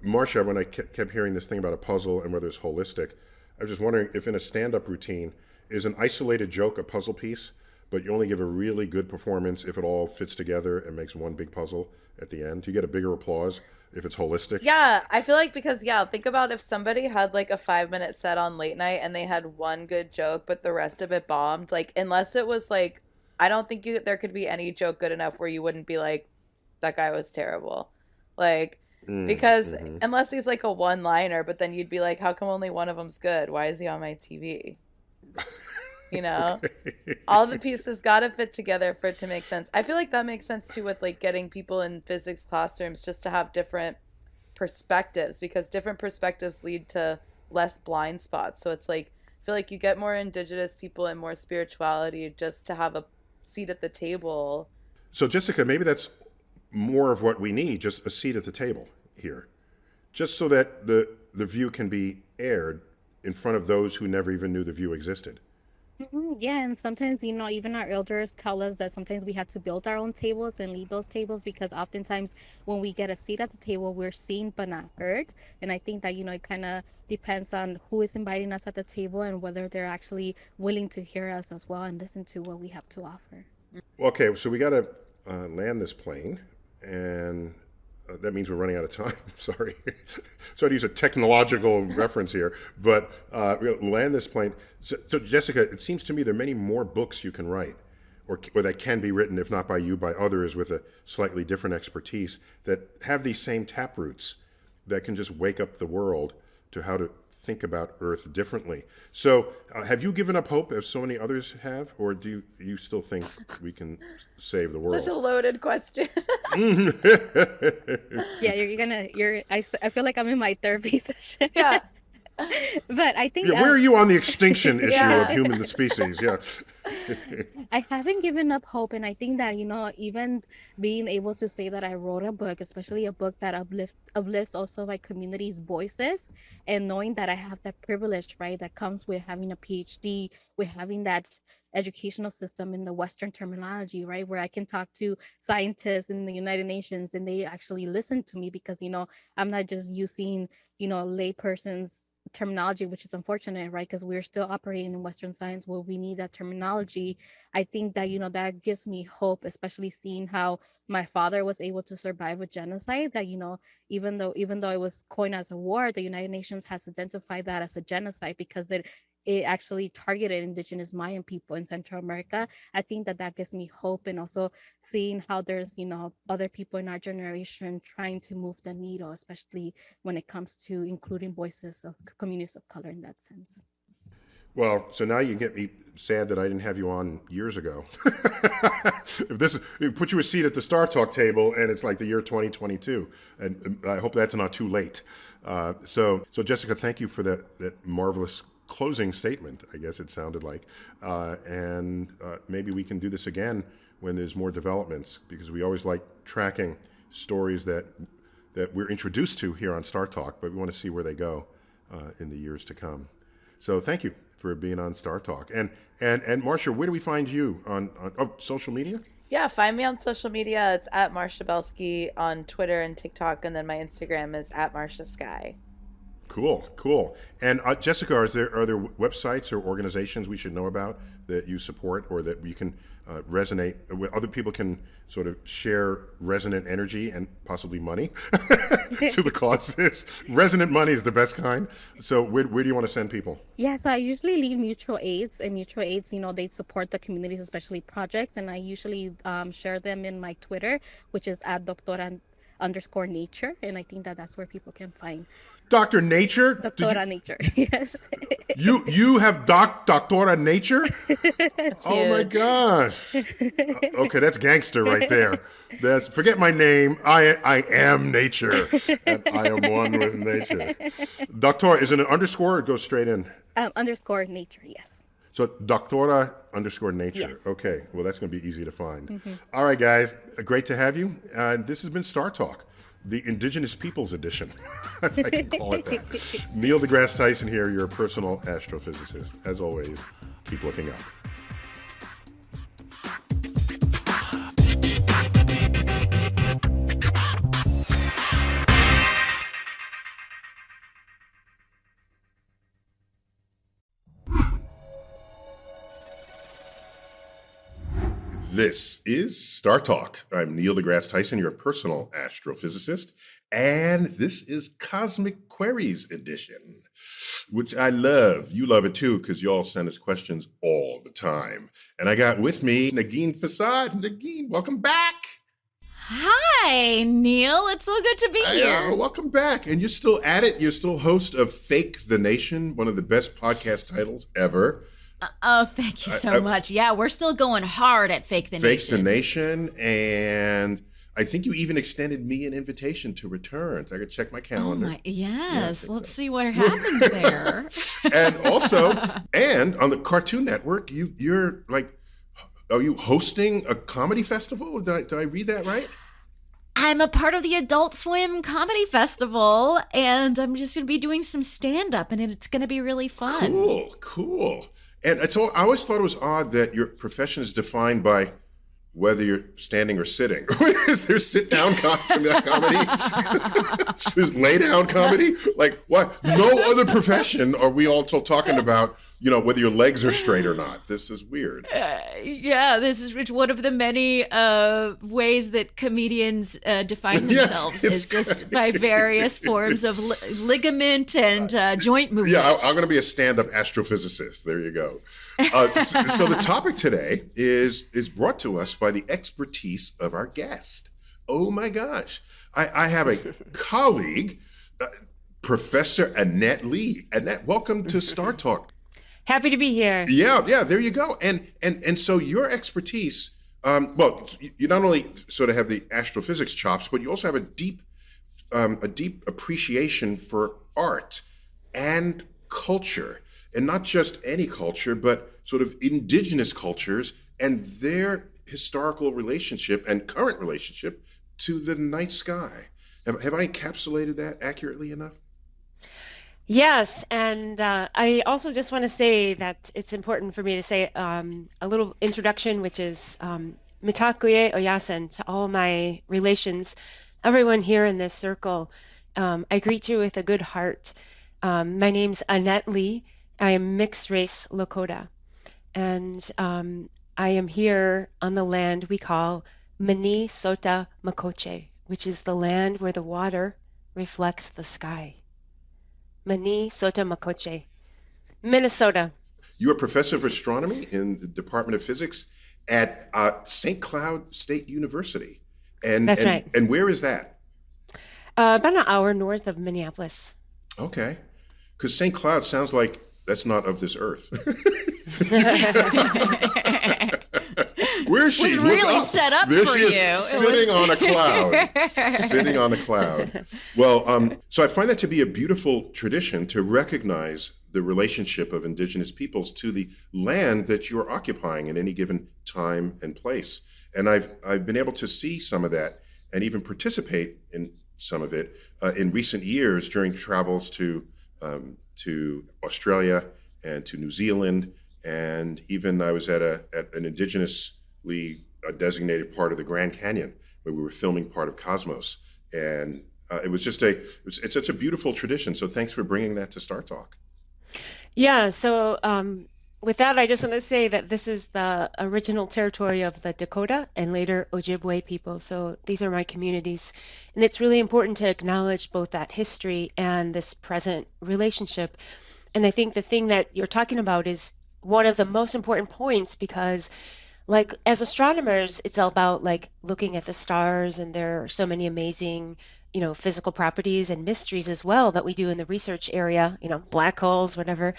Marcia, when I kept hearing this thing about a puzzle and whether it's holistic, I was just wondering if in a stand-up routine, is an isolated joke a puzzle piece, but you only give a really good performance if it all fits together and makes one big puzzle at the end? Do you get a bigger applause if it's holistic? Yeah, I feel like think about if somebody had like a 5-minute set on late night and they had one good joke, but the rest of it bombed. Like, unless it was like, I don't think there could be any joke good enough where you wouldn't be like, that guy was terrible. Like, Because unless he's like a one-liner, but then you'd be like, how come only one of them's good? Why is he on my TV? You know, all the pieces got to fit together for it to make sense. I feel like that makes sense too with like getting people in physics classrooms just to have different perspectives, because different perspectives lead to less blind spots. So it's like, I feel like you get more indigenous people and more spirituality just to have a seat at the table. So Jessica, maybe that's more of what we need, just a seat at the table here, just so that the view can be aired in front of those who never even knew the view existed. Yeah, and sometimes, even our elders tell us that sometimes we have to build our own tables and lead those tables, because oftentimes when we get a seat at the table, we're seen but not heard. And I think that, it kind of depends on who is inviting us at the table and whether they're actually willing to hear us as well and listen to what we have to offer. Okay, so we got to land this plane, and that means we're running out of time. Sorry. Sorry to use a technological reference here, but we're going to land this plane. So, Jessica, it seems to me there are many more books you can write, or that can be written, if not by you, by others with a slightly different expertise that have these same taproots that can just wake up the world to how to think about Earth differently. So have you given up hope, as so many others have, or do you still think we can save the world? Such a loaded question. Yeah, I feel like I'm in my therapy session. Yeah. But I think where are you on the extinction issue of human species? Yeah. I haven't given up hope, and I think that even being able to say that I wrote a book, especially a book that uplifts also my community's voices, and knowing that I have that privilege, right, that comes with having a PhD, with having that educational system in the Western terminology, right, where I can talk to scientists in the United Nations and they actually listen to me, because I'm not just using layperson's terminology, which is unfortunate, right? Because we're still operating in Western science where we need that terminology. I think that that gives me hope, especially seeing how my father was able to survive a genocide. That even though it was coined as a war, the United Nations has identified that as a genocide because it actually targeted indigenous Mayan people in Central America. I think that gives me hope, and also seeing how there's other people in our generation trying to move the needle, especially when it comes to including voices of communities of color in that sense. Well, so now you get me sad that I didn't have you on years ago. Put you a seat at the StarTalk table, and it's like the year 2022, and I hope that's not too late. So Jessica, thank you for that marvelous closing statement, I guess it sounded like, and maybe we can do this again when there's more developments, because we always like tracking stories that we're introduced to here on StarTalk, but we want to see where they go in the years to come. So thank you for being on StarTalk. And Marcia, where do we find you on social media? Yeah, find me on social media. It's at Marcia Belsky on Twitter and TikTok, and then my Instagram is at Marcia Sky. Cool. And Jessica, are there websites or organizations we should know about that you support, or that we can resonate with? Other people can sort of share resonant energy and possibly money to the causes. Resonant money is the best kind. So where do you want to send people? Yeah, so I usually lead mutual aids, and mutual aids, they support the communities, especially projects, and I usually share them in my Twitter, which is at Doctora_Nature, and I think that's where people can find Dr. Nature? Doctora Nature, yes. You have Doctora Nature? Oh my gosh. Okay, that's gangster right there. Forget my name. I am nature, and I am one with nature. Doctor, is it an underscore or it goes straight in? _Nature, yes. So Doctora_Nature. Yes. Okay, well, that's going to be easy to find. All right, guys, great to have you. This has been StarTalk, the Indigenous Peoples Edition, if I can call it that. Neil deGrasse Tyson here, your personal astrophysicist. As always, keep looking up. This is StarTalk. I'm Neil deGrasse Tyson, your personal astrophysicist, and this is Cosmic Queries Edition, which I love. You love it too, because you all send us questions all the time. And I got with me Negin Fasad. Negin, welcome back. Hi, Neil. It's so good to be here. Welcome back. And you're still at it. You're still host of Fake the Nation, one of the best podcast titles ever. Oh, thank you so much. Yeah, we're still going hard at Fake the Nation. Fake the Nation. And I think you even extended me an invitation to return. So I could check my calendar. Yes. Let's see what happens there. And also, and on the Cartoon Network, you're like, are you hosting a comedy festival? Did I read that right? I'm a part of the Adult Swim Comedy Festival, and I'm just going to be doing some stand-up, and it's going to be really fun. Cool. And I always thought it was odd that your profession is defined by whether you're standing or sitting. Is there sit-down comedy? There's lay-down comedy? Like, what? No other profession are we all talking about, whether your legs are straight or not. This is weird. Yeah, this is one of the many ways that comedians define themselves, is just by various forms of ligament and joint movement. Yeah, I'm going to be a stand-up astrophysicist. There you go. So the topic today is brought to us by the expertise of our guest. Oh my gosh. I have a colleague, Professor Annette Lee. Annette, welcome to StarTalk. Happy to be here. Yeah, there you go. And so your expertise, you not only sort of have the astrophysics chops, but you also have a deep appreciation for art and culture. And not just any culture, but sort of indigenous cultures and their historical relationship and current relationship to the night sky. Have I encapsulated that accurately enough? Yes, and I also just want to say that it's important for me to say a little introduction, which is Mitakuye Oyasen, to all my relations, everyone here in this circle. I greet you with a good heart. My name's Annette Lee. I am mixed race Lakota, and I am here on the land we call Minnesota Makoche, which is the land where the water reflects the sky. Minnesota Makoche, Minnesota. You're a professor of astronomy in the Department of Physics at St. Cloud State University. That's right. And where is that? About an hour north of Minneapolis. Okay. Because St. Cloud sounds like that's not of this earth. Where is she? Was really set up there for she is, you. sitting on a cloud. Sitting on a cloud. Well, so I find that to be a beautiful tradition to recognize the relationship of indigenous peoples to the land that you're occupying in any given time and place. And I've been able to see some of that and even participate in some of it in recent years during travels to Australia and to New Zealand, and even I was at an indigenously designated part of the Grand Canyon where we were filming part of Cosmos, and it was just it's such a beautiful tradition. So thanks for bringing that to StarTalk. Yeah. So with that, I just want to say that this is the original territory of the Dakota and later Ojibwe people. So these are my communities, and it's really important to acknowledge both that history and this present relationship. And I think the thing that you're talking about is one of the most important points, because like as astronomers, it's all about like looking at the stars, and there are so many amazing, physical properties and mysteries as well that we do in the research area, black holes, whatever.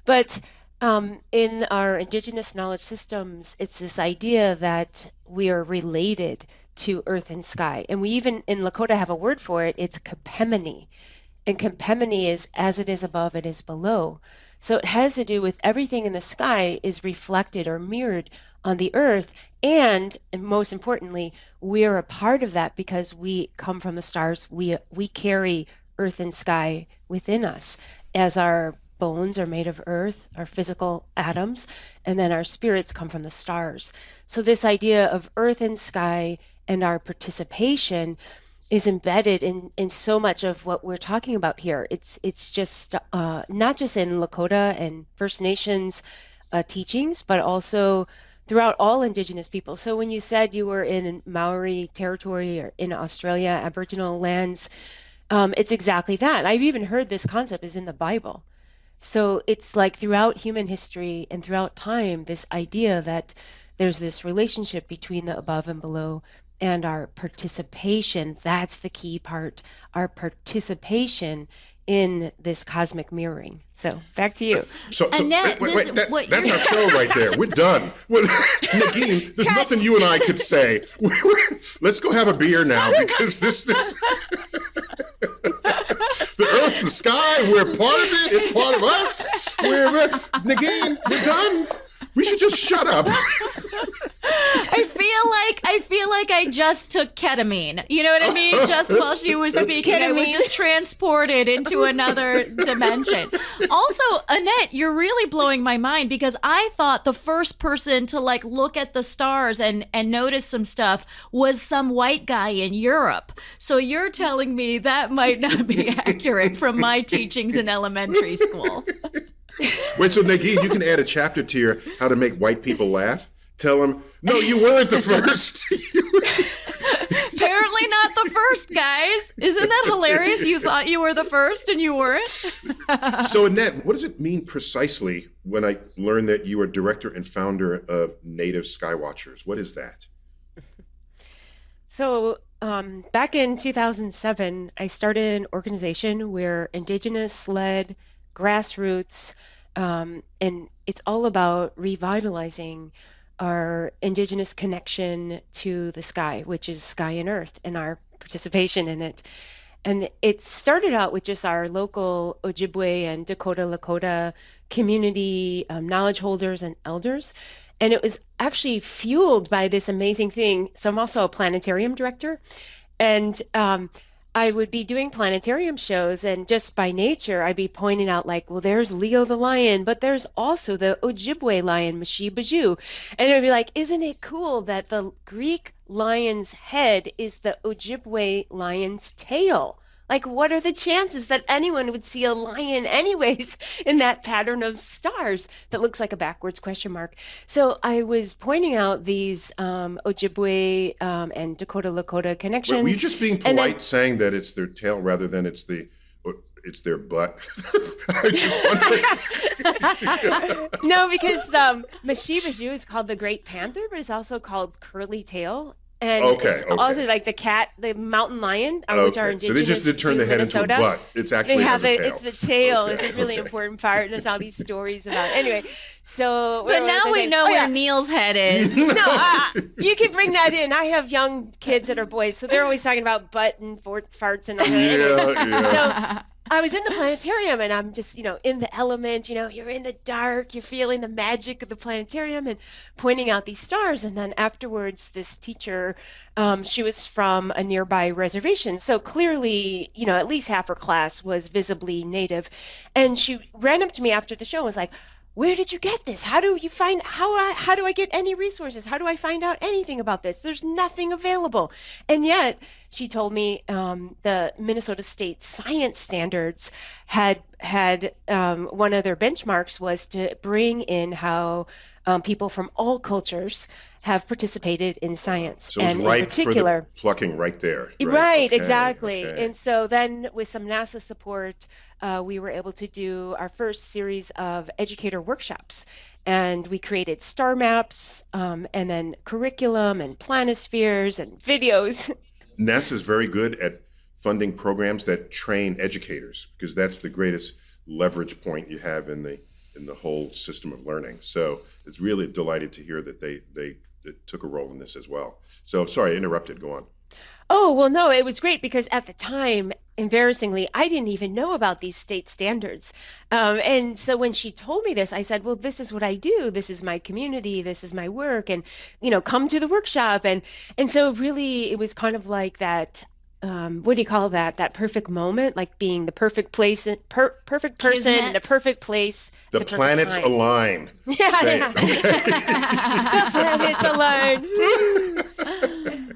But in our indigenous knowledge systems, it's this idea that we are related to earth and sky. And we even in Lakota have a word for it. It's Kepemini. And Kempemini is as it is above, it is below. So it has to do with everything in the sky is reflected or mirrored on the earth. And most importantly, we're a part of that because we come from the stars. We carry earth and sky within us, as our bones are made of earth, our physical atoms, and then our spirits come from the stars. So this idea of earth and sky and our participation is embedded in so much of what we're talking about here. It's just not just in Lakota and First Nations teachings, but also throughout all Indigenous people. So when you said you were in Maori territory or in Australia, Aboriginal lands, it's exactly that. I've even heard this concept is in the Bible. So it's like throughout human history and throughout time, this idea that there's this relationship between the above and below, and our participation. That's the key part, our participation in this cosmic mirroring. So back to you. So Annette, wait, that's our show right there. We're done. Well, Nagin, there's nothing you and I could say. Let's go have a beer now, because this the earth, the sky, we're part of it. It's part of us. Nagin, we're done. We should just shut up. I feel like I just took ketamine. You know what I mean? Just while she was speaking, I was just transported into another dimension. Also, Annette, you're really blowing my mind, because I thought the first person to like look at the stars and notice some stuff was some white guy in Europe. So you're telling me that might not be accurate from my teachings in elementary school. Wait, so Nagin, you can add a chapter to your How to Make White People Laugh. Tell them, no, you weren't the first. Apparently not the first, guys. Isn't that hilarious? You thought you were the first and you weren't? So Annette, what does it mean precisely when I learned that you are director and founder of Native Skywatchers? What is that? So back in 2007, I started an organization where Indigenous-led grassroots, and it's all about revitalizing our Indigenous connection to the sky, which is sky and earth, and our participation in it. And it started out with just our local Ojibwe and Dakota Lakota community knowledge holders and elders. And it was actually fueled by this amazing thing. So I'm also a planetarium director. And I would be doing planetarium shows, and just by nature, I'd be pointing out like, well, there's Leo the lion, but there's also the Ojibwe lion, Mashi Baju. And I'd be like, isn't it cool that the Greek lion's head is the Ojibwe lion's tail? Like, what are the chances that anyone would see a lion anyways in that pattern of stars that looks like a backwards question mark? So I was pointing out these Ojibwe and Dakota Lakota connections. Wait, were you just being polite, saying that it's their tail rather than it's their butt? I just wondering. No, because Mashi Baju is called the Great Panther, but it's also called Curly Tail. And okay. Also like the cat, the mountain lion, which are indigenous. So they just did turn the head Minnesota. into a butt. It's actually has a tail. It's the tail. Okay. It's a really important part. And there's all these stories about it. Anyway, so. But now we know where Neil's head is. No, you can bring that in. I have young kids that are boys, so they're always talking about butt and farts and all that. Yeah. So I was in the planetarium, and I'm just, in the element, you're in the dark, you're feeling the magic of the planetarium and pointing out these stars. And then afterwards, this teacher, she was from a nearby reservation. So clearly, at least half her class was visibly Native. And she ran up to me after the show and was like, where did you get this? How do you find, how do I get any resources? How do I find out anything about this? There's nothing available. And yet she told me the Minnesota State science standards had one of their benchmarks was to bring in how people from all cultures have participated in science. So it's and right in particular, for the plucking right there. Right, okay, exactly. Okay. And so then with some NASA support, we were able to do our first series of educator workshops. And we created star maps and then curriculum and planispheres and videos. NASA is very good at funding programs that train educators, because that's the greatest leverage point you have in the whole system of learning. So it's really delighted to hear that they took a role in this as well. So sorry, I interrupted. Go on. Oh, well, no, it was great because at the time, embarrassingly, I didn't even know about these state standards. And so when she told me this, I said, well, this is what I do. This is my community. This is my work. And, come to the workshop. And so really it was kind of like that. What do you call that? That perfect moment, like being the perfect place, perfect person in the perfect place. The planets align. Yeah. The planets align.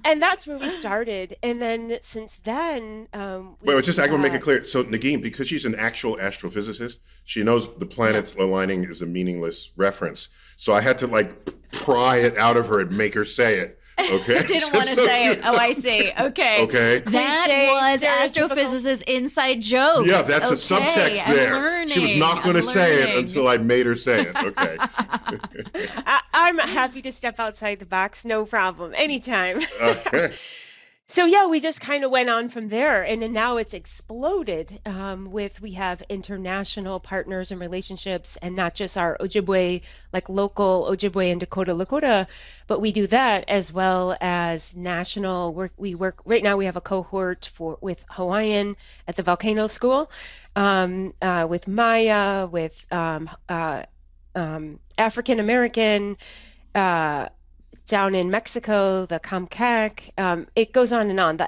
And that's where we started. And then since then, I want to make it clear. So Nagin, because she's an actual astrophysicist, she knows the planets aligning is a meaningless reference. So I had to pry it out of her and make her say it. Okay. Didn't want to say it. Oh, I see. Okay. Okay. That Cliche, was stereotypical. astrophysicist inside jokes. Yeah, that's a Okay, subtext I'm there. learning, She was not going to I'm say it learning. until I made her say it. Okay. I'm happy to step outside the box, no problem, anytime. Okay. So yeah, we just kind of went on from there, and then now it's exploded. We have international partners and relationships, and not just our Ojibwe, like local Ojibwe and Dakota Lakota, but we do that as well as national work. We work right now. We have a cohort with Hawaiian at the Volcano School, with Maya, with African American. Down in Mexico, the Kamkak, it goes on and on. The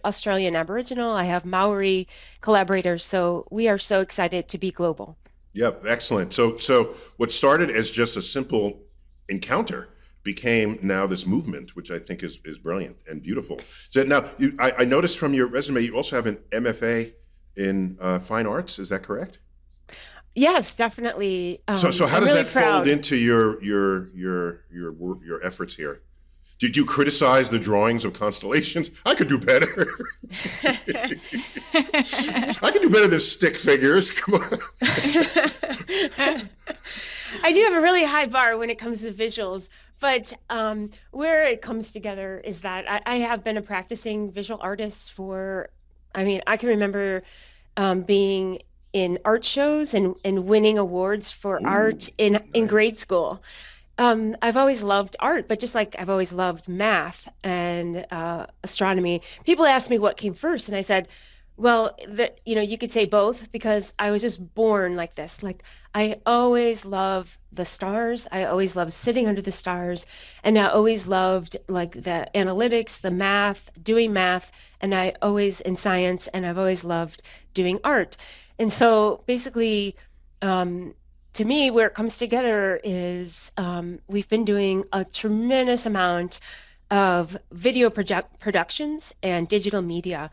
Australian Aboriginal, I have Maori collaborators, so we are so excited to be global. Yep, excellent. So what started as just a simple encounter became now this movement, which I think is brilliant and beautiful. So now, I noticed from your resume, you also have an MFA in fine arts. Is that correct? Yes, definitely. So how I'm does really that fold proud. into your efforts here? Did you criticize the drawings of constellations? I could do better. I could do better than stick figures. Come on. I do have a really high bar when it comes to visuals, but where it comes together is that I have been a practicing visual artist I can remember being in art shows and winning awards for art in grade school. I've always loved art, but just like I've always loved math and astronomy. People ask me what came first, and I said, well, you could say both, because I was just born like this. Like, I always loved the stars. I always loved sitting under the stars, and I always loved like the analytics, the math, doing math, and I always in science, and I've always loved doing art. And so basically, to me, where it comes together is we've been doing a tremendous amount of video productions and digital media.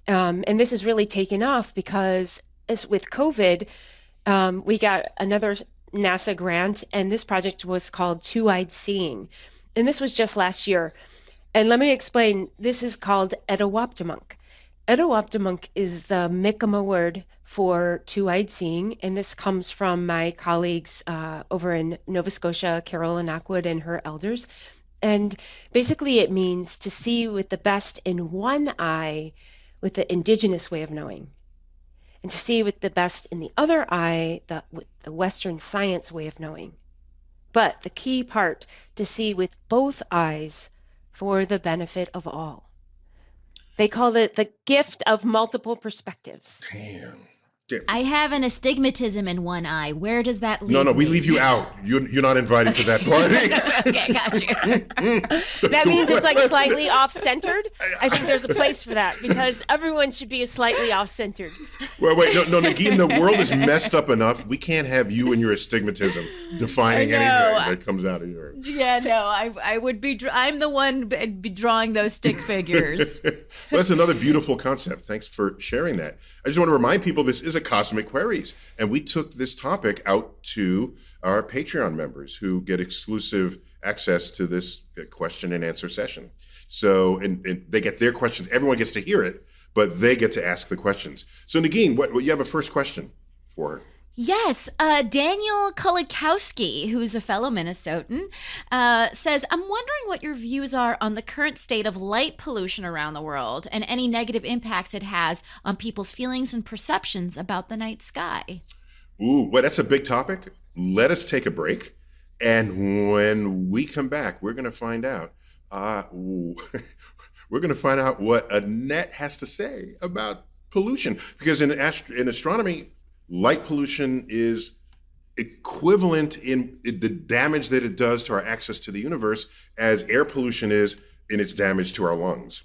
And this has really taken off because as with COVID, we got another NASA grant, and this project was called Two-Eyed Seeing. And this was just last year. And let me explain, this is called Edawaptimunk. Edawaptimunk is the Mi'kmaq word for two-eyed seeing, and this comes from my colleagues over in Nova Scotia, Carol Lockwood and her elders. And basically it means to see with the best in one eye with the indigenous way of knowing, and to see with the best in the other eye with the Western science way of knowing. But the key part, to see with both eyes for the benefit of all. They call it the gift of multiple perspectives. Damn. I have an astigmatism in one eye. Where does that leave No, we me? leave you out. You're not invited to that party. Okay, got you. That means it's like slightly off-centered. I think there's a place for that, because everyone should be slightly off-centered. Well, wait, no, Nagin, the world is messed up enough. We can't have you and your astigmatism defining I know. anything that comes out of your... Yeah, no, I would be. I'm the one be drawing those stick figures. Well, that's another beautiful concept. Thanks for sharing that. I just want to remind people this is a Cosmic Queries, and we took this topic out to our Patreon members who get exclusive access to this question and answer session. So, and they get their questions. Everyone gets to hear it, but they get to ask the questions. So, Nagin, what you have a first question for her? Yes, Daniel Kulikowski, who's a fellow Minnesotan, says, I'm wondering what your views are on the current state of light pollution around the world and any negative impacts it has on people's feelings and perceptions about the night sky. Ooh, well, that's a big topic. Let us take a break. And when we come back, we're going to find out. We're going to find out what Annette has to say about pollution. Because in astronomy, light pollution is equivalent in the damage that it does to our access to the universe as air pollution is in its damage to our lungs.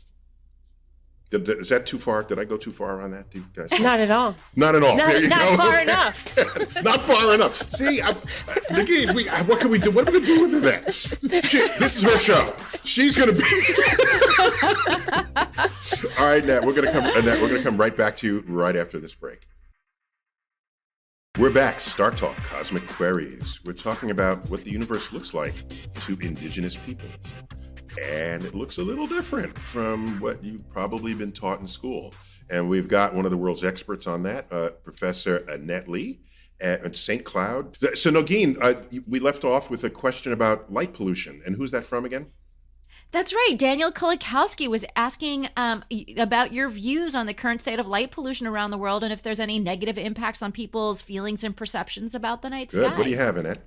Is that too far? Did I go too far on that? Do you guys? Not at all. Not at all. There you Not go. far enough. Not far enough. See, Nagin, what can we do? What are we going to do with that? This is her show. She's going to be. All right, Annette, we're going to come right back to you right after this break. We're back, StarTalk, Cosmic Queries. We're talking about what the universe looks like to indigenous peoples. and it looks a little different from what you've probably been taught in school. And we've got one of the world's experts on that, Professor Annette Lee at St. Cloud. So Nogin, we left off with a question about light pollution. And who's that from again? That's right. Daniel Kulikowski was asking about your views on the current state of light pollution around the world and if there's any negative impacts on people's feelings and perceptions about the night sky. What do you have, Annette?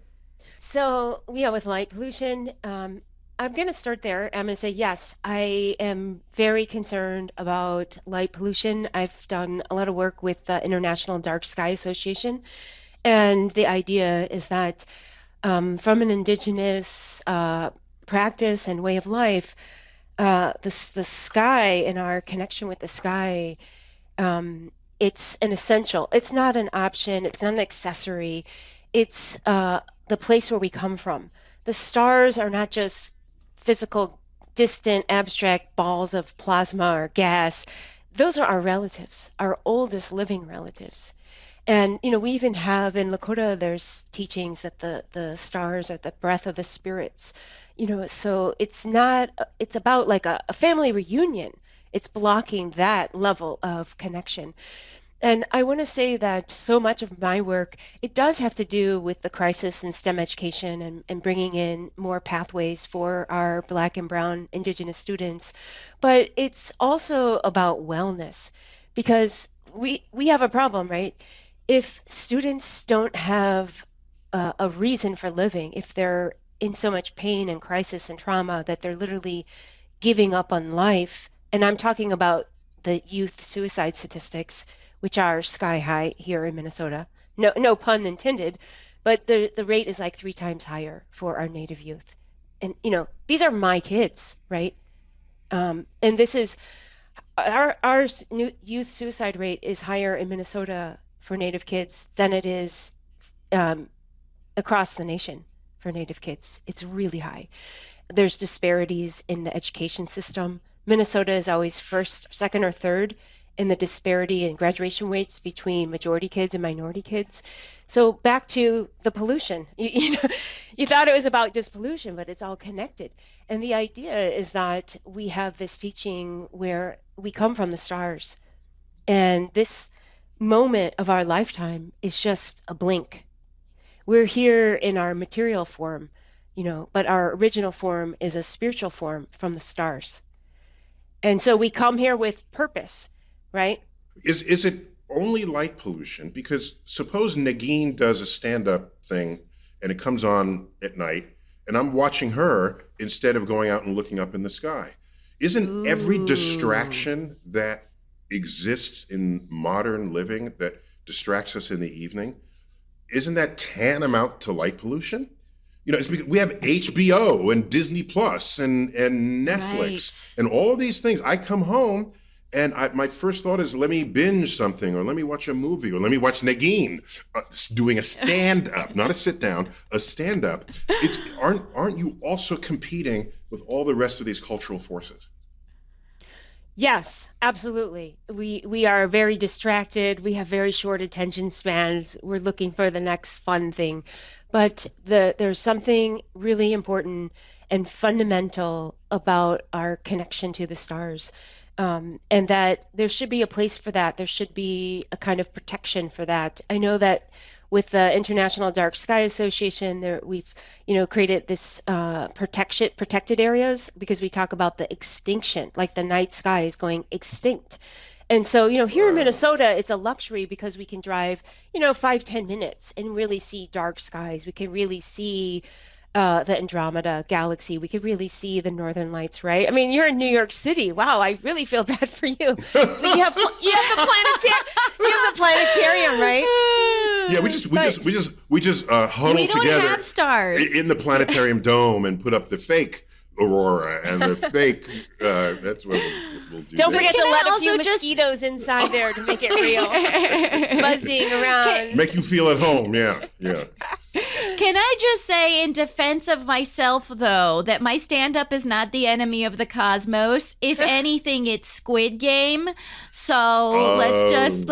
So, yeah, with light pollution, I'm going to start there. I'm going to say, yes, I am very concerned about light pollution. I've done a lot of work with the International Dark Sky Association. And the idea is that from an indigenous practice and way of life, the sky and our connection with the sky, it's an essential. It's not an option. It's not an accessory. It's the place where we come from. The stars are not just physical, distant, abstract balls of plasma or gas. Those are our relatives, our oldest living relatives. And, we even have in Lakota, there's teachings that the stars are the breath of the spirits. So it's about like a family reunion. It's blocking that level of connection. And I want to say that so much of my work, it does have to do with the crisis in STEM education and bringing in more pathways for our Black and Brown Indigenous students. But it's also about wellness, because we have a problem, right? If students don't have a reason for living, if they're in so much pain and crisis and trauma that they're literally giving up on life, and I'm talking about the youth suicide statistics, which are sky high here in Minnesota. No pun intended, but the rate is like 3 times higher for our Native youth. And, these are my kids, right? And this is, our youth suicide rate is higher in Minnesota for Native kids than it is across the nation for Native kids. It's really high. There's disparities in the education system. Minnesota is always first, second, or third in the disparity in graduation rates between majority kids and minority kids. So back to the pollution. You thought it was about just pollution, but it's all connected. And the idea is that we have this teaching where we come from the stars. And this moment of our lifetime is just a blink. We're here in our material form, but our original form is a spiritual form from the stars. And so we come here with purpose. Right? Is it only light pollution? Because suppose Nagin does a stand-up thing and it comes on at night and I'm watching her instead of going out and looking up in the sky. Isn't every distraction that exists in modern living that distracts us in the evening, isn't that tantamount to light pollution? It's because we have HBO and Disney Plus and Netflix and all of these things. I come home and my first thought is, let me binge something, or let me watch a movie, or let me watch Nagin doing a stand-up, not a sit-down, a stand-up. Aren't you also competing with all the rest of these cultural forces? Yes, absolutely. We are very distracted. We have very short attention spans. We're looking for the next fun thing. But there's something really important and fundamental about our connection to the stars. And that there should be a place for that. There should be a kind of protection for that. I know that with the International Dark Sky Association, we've created this protected areas, because we talk about the extinction, like the night sky is going extinct. And so, here in Minnesota, it's a luxury because we can drive, 5-10 minutes and really see dark skies. We can really see the Andromeda galaxy. We could really see the Northern Lights, right? I mean, you're in New York City. Wow, I really feel bad for you. You have the planetarium, right? Yeah, we just huddle we don't together have stars in the planetarium dome and put up the fake aurora and the fake. That's what we'll do. Don't forget to let a few also mosquitoes inside there to make it real, buzzing around. Make you feel at home. Yeah. Can I just say, in defense of myself, though, that my stand-up is not the enemy of the cosmos. If anything, it's Squid Game. So let's just,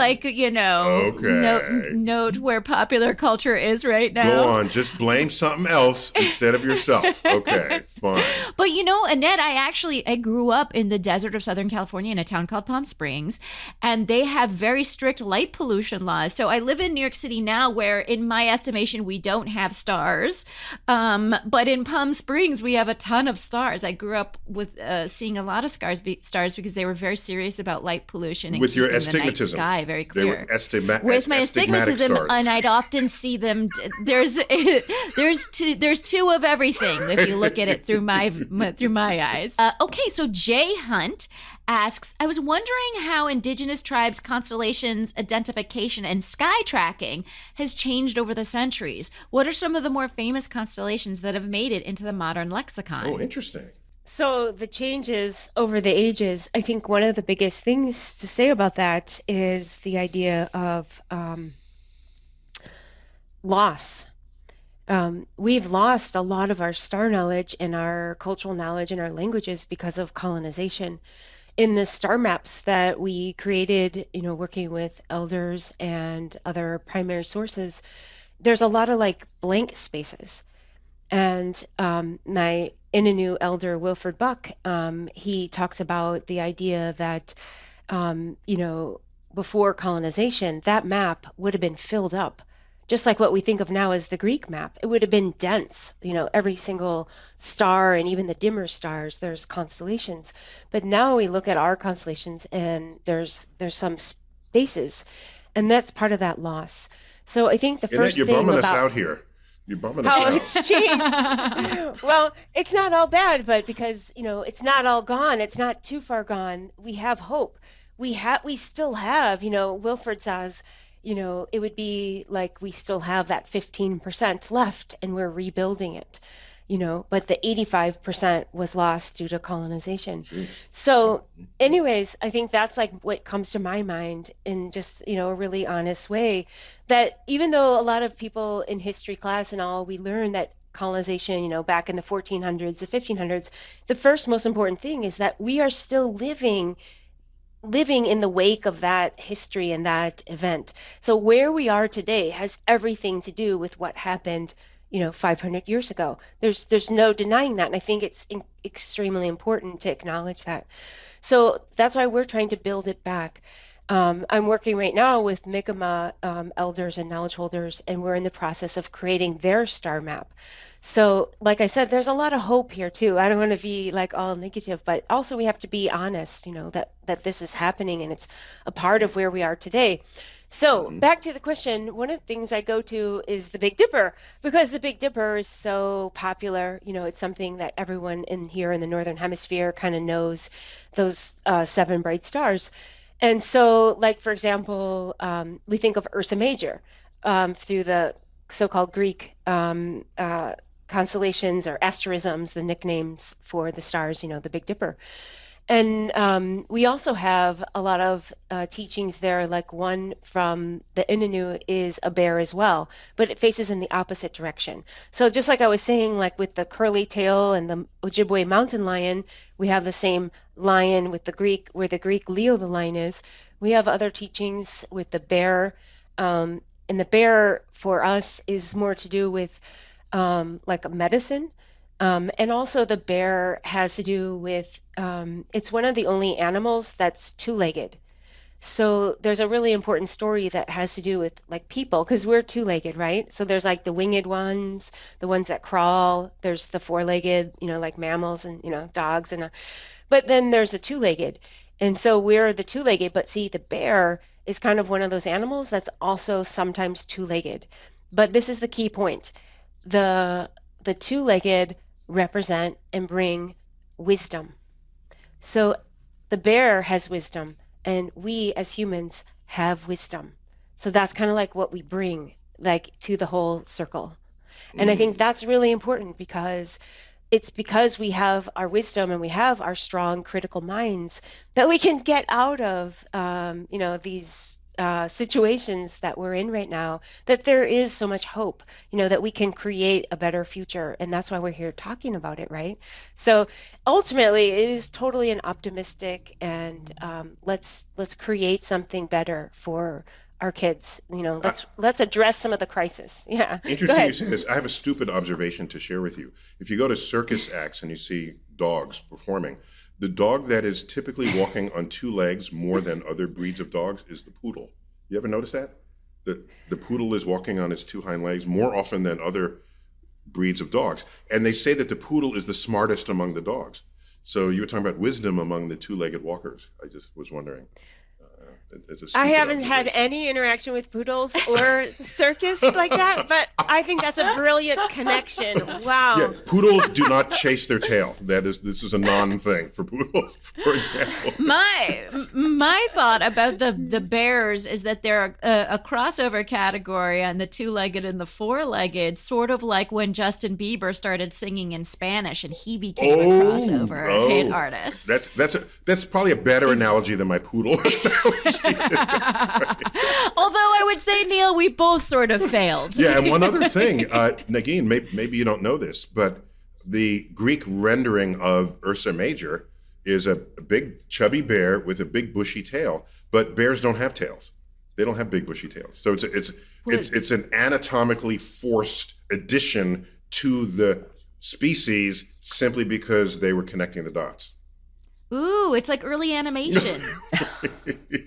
note where popular culture is right now. Go on, just blame something else instead of yourself. Okay, fine. But Annette, I grew up in the desert of Southern California in a town called Palm Springs, and they have very strict light pollution laws. So I live in New York City now, where in my estimation we don't have stars, but in Palm Springs we have a ton of stars. I grew up with seeing a lot of stars because they were very serious about light pollution and with your keeping the night astigmatism sky very they clear. were with my astigmatism, stars. and I'd often see them. There's two of everything if you look at it through my eyes. Okay, so Jay Hunt asks, I was wondering how indigenous tribes' constellations identification and sky tracking has changed over the centuries. What are some of the more famous constellations that have made it into the modern lexicon? Oh, interesting. So the changes over the ages, I think one of the biggest things to say about that is the idea of loss. We've lost a lot of our star knowledge and our cultural knowledge and our languages because of colonization. In the star maps that we created, working with elders and other primary sources, there's a lot of blank spaces. And my Innu elder, Wilford Buck, he talks about the idea that, before colonization, that map would have been filled up. Just like what we think of now as the Greek map, it would have been dense, every single star and even the dimmer stars, there's constellations. But now we look at our constellations and there's some spaces, and that's part of that loss. So I think the first thing you're bumming about us out here. You're bumming us how out. it's changed. Well, it's not all bad, but because, it's not all gone, it's not too far gone, we have hope. We still have, Wilford says, it would be like we still have that 15% left and we're rebuilding it, but the 85% was lost due to colonization. So anyways, I think that's what comes to my mind in just, a really honest way, that even though a lot of people in history class and all, we learn that colonization, back in the 1400s, the 1500s, the first most important thing is that we are still living in the wake of that history and that event. So where we are today has everything to do with what happened, 500 years ago. There's no denying that. And I think it's extremely important to acknowledge that. So that's why we're trying to build it back. I'm working right now with Mi'kmaq elders and knowledge holders, and we're in the process of creating their star map. So like I said, there's a lot of hope here too. I don't want to be all negative, but also we have to be honest, that this is happening and it's a part of where we are today. So back to the question, one of the things I go to is the Big Dipper, because the Big Dipper is so popular. It's something that everyone here in the Northern Hemisphere kind of knows, those 7 bright stars. And so, for example, we think of Ursa Major through the so-called Greek constellations or asterisms, the nicknames for the stars, the Big Dipper. And we also have a lot of teachings there, one from the Innu is a bear as well, but it faces in the opposite direction. So just like I was saying, with the curly tail and the Ojibwe mountain lion, we have the same lion with the Greek, where the Greek Leo the lion is. We have other teachings with the bear, and the bear for us is more to do with a medicine. And also the bear has to do with, it's one of the only animals that's 2-legged. So there's a really important story that has to do with people, because we're 2-legged, right? So there's the winged ones, the ones that crawl, there's the 4-legged, mammals and, dogs. But then there's the 2-legged. And so we're the 2-legged, but see, the bear is kind of one of those animals that's also sometimes 2-legged. But this is the key point. The 2-legged represent and bring wisdom. So the bear has wisdom, and we as humans have wisdom. So that's kind of what we bring to the whole circle. And I think that's really important, because it's because we have our wisdom and we have our strong critical minds that we can get out of these situations that we're in right now, that there is so much hope, that we can create a better future. And that's why we're here talking about it, right? So ultimately, it is totally an optimistic and let's create something better for our kids. Let's address some of the crisis. Yeah. Interesting you say this. I have a stupid observation to share with you. If you go to circus acts and you see dogs performing, the dog that is typically walking on two legs more than other breeds of dogs is the poodle. You ever notice that? The poodle is walking on its two hind legs more often than other breeds of dogs. And they say that the poodle is the smartest among the dogs. So you were talking about wisdom among the two-legged walkers. I just was wondering. I haven't had any interaction with poodles or circus like that, but I think that's a brilliant connection. Wow. Yeah, poodles do not chase their tail. This is a non-thing for poodles, for example. My thought about the bears is that they're a crossover category on the two-legged and the four-legged, sort of like when Justin Bieber started singing in Spanish and he became a crossover hit artist. That's probably a better analogy than my poodle analogy. Although I would say, Neil, we both sort of failed. Yeah, and one other thing, Nagin, maybe you don't know this, but the Greek rendering of Ursa Major is a big chubby bear with a big bushy tail, but bears don't have tails. They don't have big bushy tails. So it's an anatomically forced addition to the species simply because they were connecting the dots. Ooh, it's like early animation.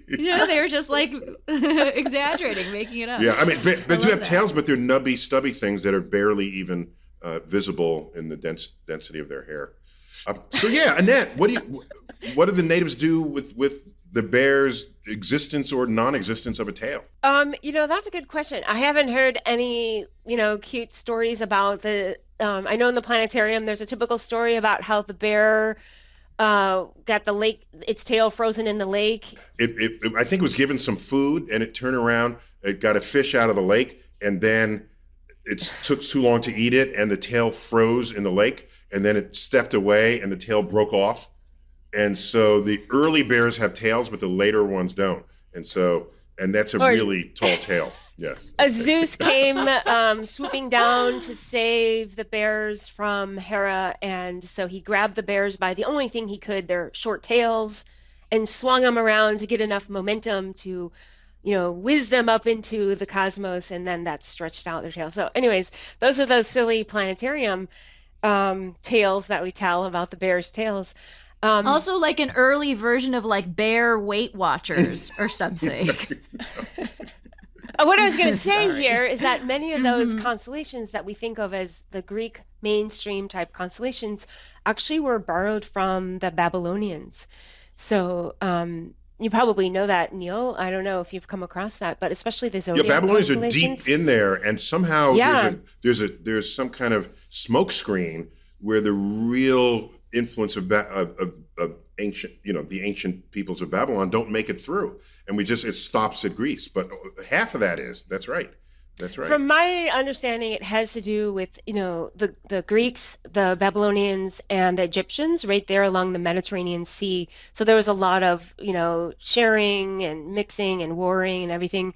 They were just like exaggerating, making it up. Yeah, I mean, they do have tails, but they're nubby, stubby things that are barely even visible in the density of their hair. So yeah, Annette, what do the natives do with the bear's existence or non-existence of a tail? That's a good question. I haven't heard any, cute stories about the. I know in the planetarium there's a typical story about how the bear got its tail frozen in the lake. I think it was given some food and it turned around, it got a fish out of the lake, and then it took too long to eat it and the tail froze in the lake, and then it stepped away and the tail broke off. And so the early bears have tails, but the later ones don't. And that's a really tall tail. Yes. Zeus came swooping down to save the bears from Hera, and so he grabbed the bears by the only thing he could, their short tails, and swung them around to get enough momentum to, whiz them up into the cosmos, and then that stretched out their tails. So anyways, those are those silly planetarium tales that we tell about the bears' tails. Also like an early version of like bear Weight Watchers or something. What I was going to say here is that many of those constellations that we think of as the Greek mainstream type constellations actually were borrowed from the Babylonians. So you probably know that, Neil. I don't know if you've come across that, but especially the zodiac Babylonians are deep in there, and somehow there's some kind of smoke screen where the real influence of ancient, the ancient peoples of Babylon don't make it through, and it stops at Greece. But half of that that's right. From my understanding, it has to do with the Greeks, the Babylonians, and the Egyptians right there along the Mediterranean Sea. So there was a lot of sharing and mixing and warring and everything.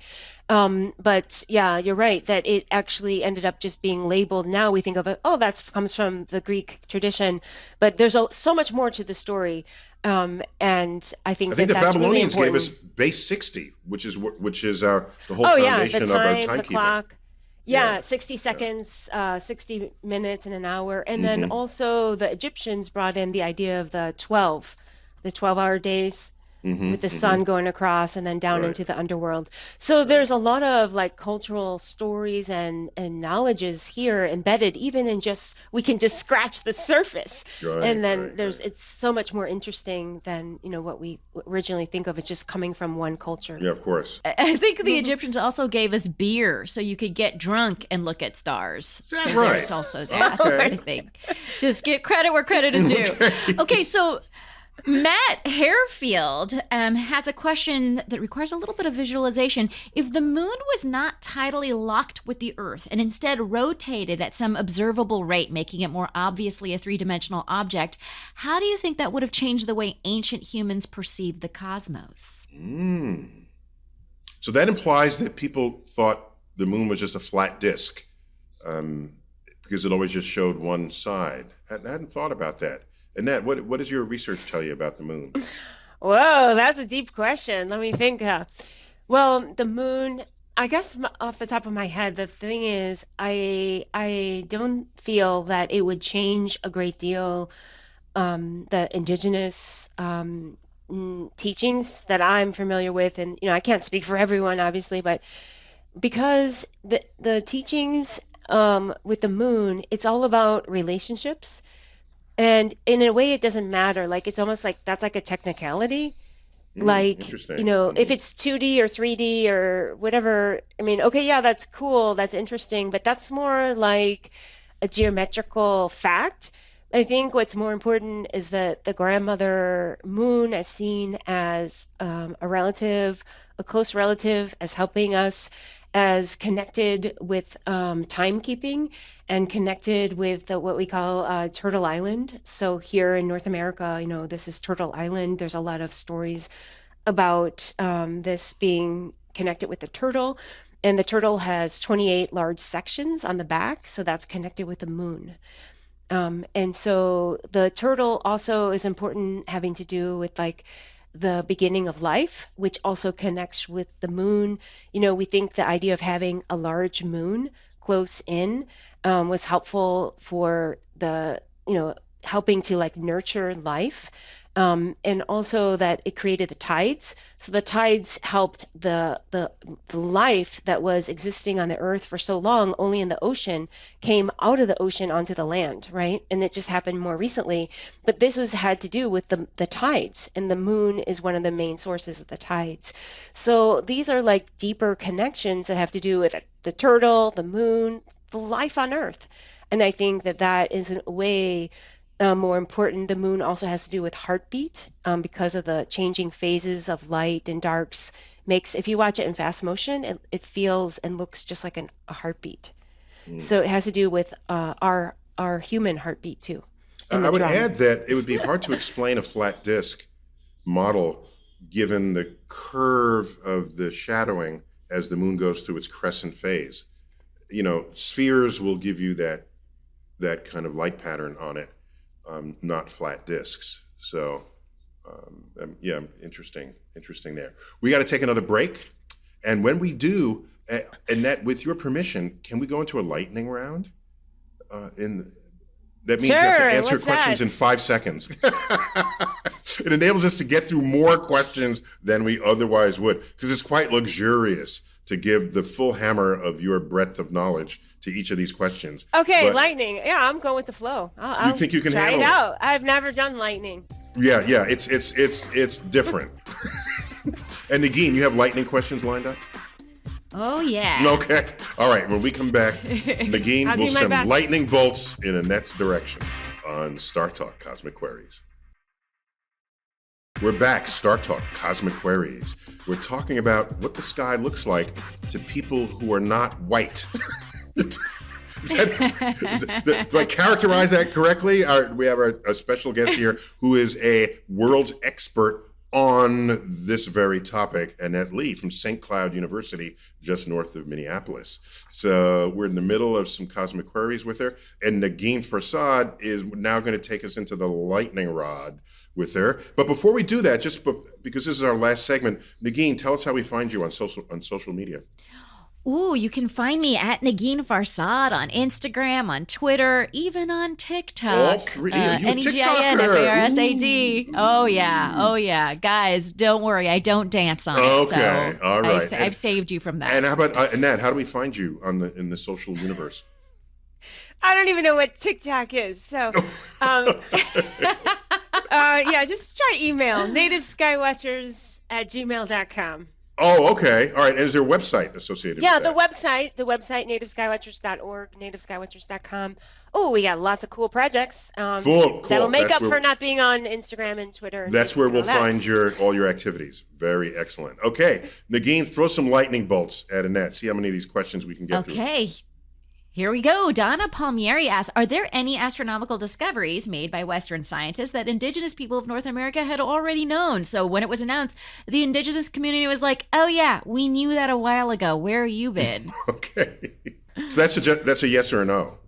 But yeah, you're right that it actually ended up just being labeled. Now we think of it, that comes from the Greek tradition, but there's so much more to the story. And I think the that's Babylonians really gave us base 60, which is the whole foundation of our timekeeping. The clock. Yeah, 60 seconds, 60 minutes, and an hour. And then also the Egyptians brought in the idea of the 12-hour days. With the sun going across and then down into the underworld. So there's a lot of cultural stories and knowledges here embedded, even in we can just scratch the surface. And then it's so much more interesting than, what we originally think of as just coming from one culture. Yeah, of course. I think the Egyptians also gave us beer so you could get drunk and look at stars. Is that so right? There's also that, I think. Just get credit where credit is due. Okay, so Matt Harefield has a question that requires a little bit of visualization. If the moon was not tidally locked with the Earth and instead rotated at some observable rate, making it more obviously a three-dimensional object, how do you think that would have changed the way ancient humans perceived the cosmos? So that implies that people thought the moon was just a flat disk, because it always just showed one side. I hadn't thought about that. Annette, what does your research tell you about the moon? Whoa, that's a deep question. Let me think. Well, the moon, I guess off the top of my head, the thing is, I don't feel that it would change a great deal the indigenous teachings that I'm familiar with. And, I can't speak for everyone, obviously, but because the teachings with the moon, it's all about relationships. And in a way, it doesn't matter. Like, it's almost like that's like a technicality. Like, Interesting. if it's 2D or 3D or whatever, I mean, okay, yeah, that's cool, that's interesting, but that's more like a geometrical fact. I think what's more important is that the grandmother moon is seen as a relative, a close relative, as helping us, as connected with timekeeping and connected with what we call Turtle Island. So here in North America, this is Turtle Island. There's a lot of stories about this being connected with the turtle. And the turtle has 28 large sections on the back, so that's connected with the moon. And so the turtle also is important, having to do with like the beginning of life, which also connects with the moon. We think the idea of having a large moon close in was helpful for the, helping to like nurture life. And also that it created the tides. So the tides helped the life that was existing on the earth for so long, only in the ocean, came out of the ocean onto the land, right? And it just happened more recently. But this had to do with the tides, and the moon is one of the main sources of the tides. So these are like deeper connections that have to do with the turtle, the moon, the life on earth. And I think that is in a way more important. The moon also has to do with heartbeat, because of the changing phases of light and darks. If you watch it in fast motion, it feels and looks just like a heartbeat. So it has to do with our human heartbeat too. I would add that it would be hard to explain a flat disk model given the curve of the shadowing as the moon goes through its crescent phase. Spheres will give you that kind of light pattern on it. Not flat discs. So, interesting there. We got to take another break. And when we do, Annette, with your permission, can we go into a lightning round? That means you have to answer questions in 5 seconds. It enables us to get through more questions than we otherwise would, because it's quite luxurious to give the full hammer of your breadth of knowledge to each of these questions. Okay, lightning. Yeah, I'm going with the flow. You think you can handle it? Out. I've never done lightning. Yeah, it's different. And Negin, you have lightning questions lined up? Oh, yeah. Okay. All right, when we come back, Negin will send lightning bolts in Annette's direction on StarTalk Cosmic Queries. We're back, StarTalk Cosmic Queries. We're talking about what the sky looks like to people who are not white. Do I characterize that correctly? We have a special guest here who is a world expert on this very topic, Annette Lee from St. Cloud University, just north of Minneapolis. So we're in the middle of some cosmic queries with her, and Negin Farsad is now going to take us into the lightning rod with her. But before we do that, because this is our last segment, Negin, tell us how we find you on social media. Ooh, you can find me at Negin Farsad on Instagram, on Twitter, even on TikTok. All three. NEGINFARSAD. Oh yeah. Guys, don't worry, I don't dance on it. Okay, all right. I've saved you from that. And how about Annette? How do we find you in the social universe? I don't even know what TikTok is. So, just try email nativeskywatchers@gmail.com. Oh, okay. All right. And is there a website associated with that? Yeah, the website, nativeskywatchers.org, nativeskywatchers.com. Oh, we got lots of cool projects. Cool. That'll make up for not being on Instagram and Twitter. That's where we'll find all your activities. Very excellent. Okay. Negin, throw some lightning bolts at Annette. See how many of these questions we can get through. Okay. Here we go. Donna Palmieri asks, are there any astronomical discoveries made by Western scientists that indigenous people of North America had already known? So when it was announced, the indigenous community was like, oh yeah, we knew that a while ago. Where have you been? Okay. So that's a yes or a no.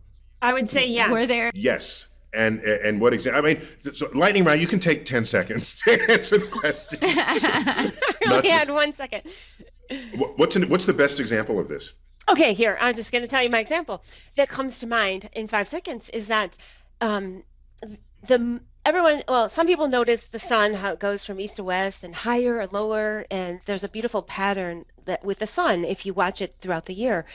I would say yes. Were there? Yes. And what exactly? I mean, so lightning round, you can take 10 seconds to answer the question. I only had 1 second. What's the best example of this? Okay, here, I'm just going to tell you my example that comes to mind in 5 seconds is that some people notice the sun, how it goes from east to west and higher and lower, and there's a beautiful pattern that with the sun if you watch it throughout the year.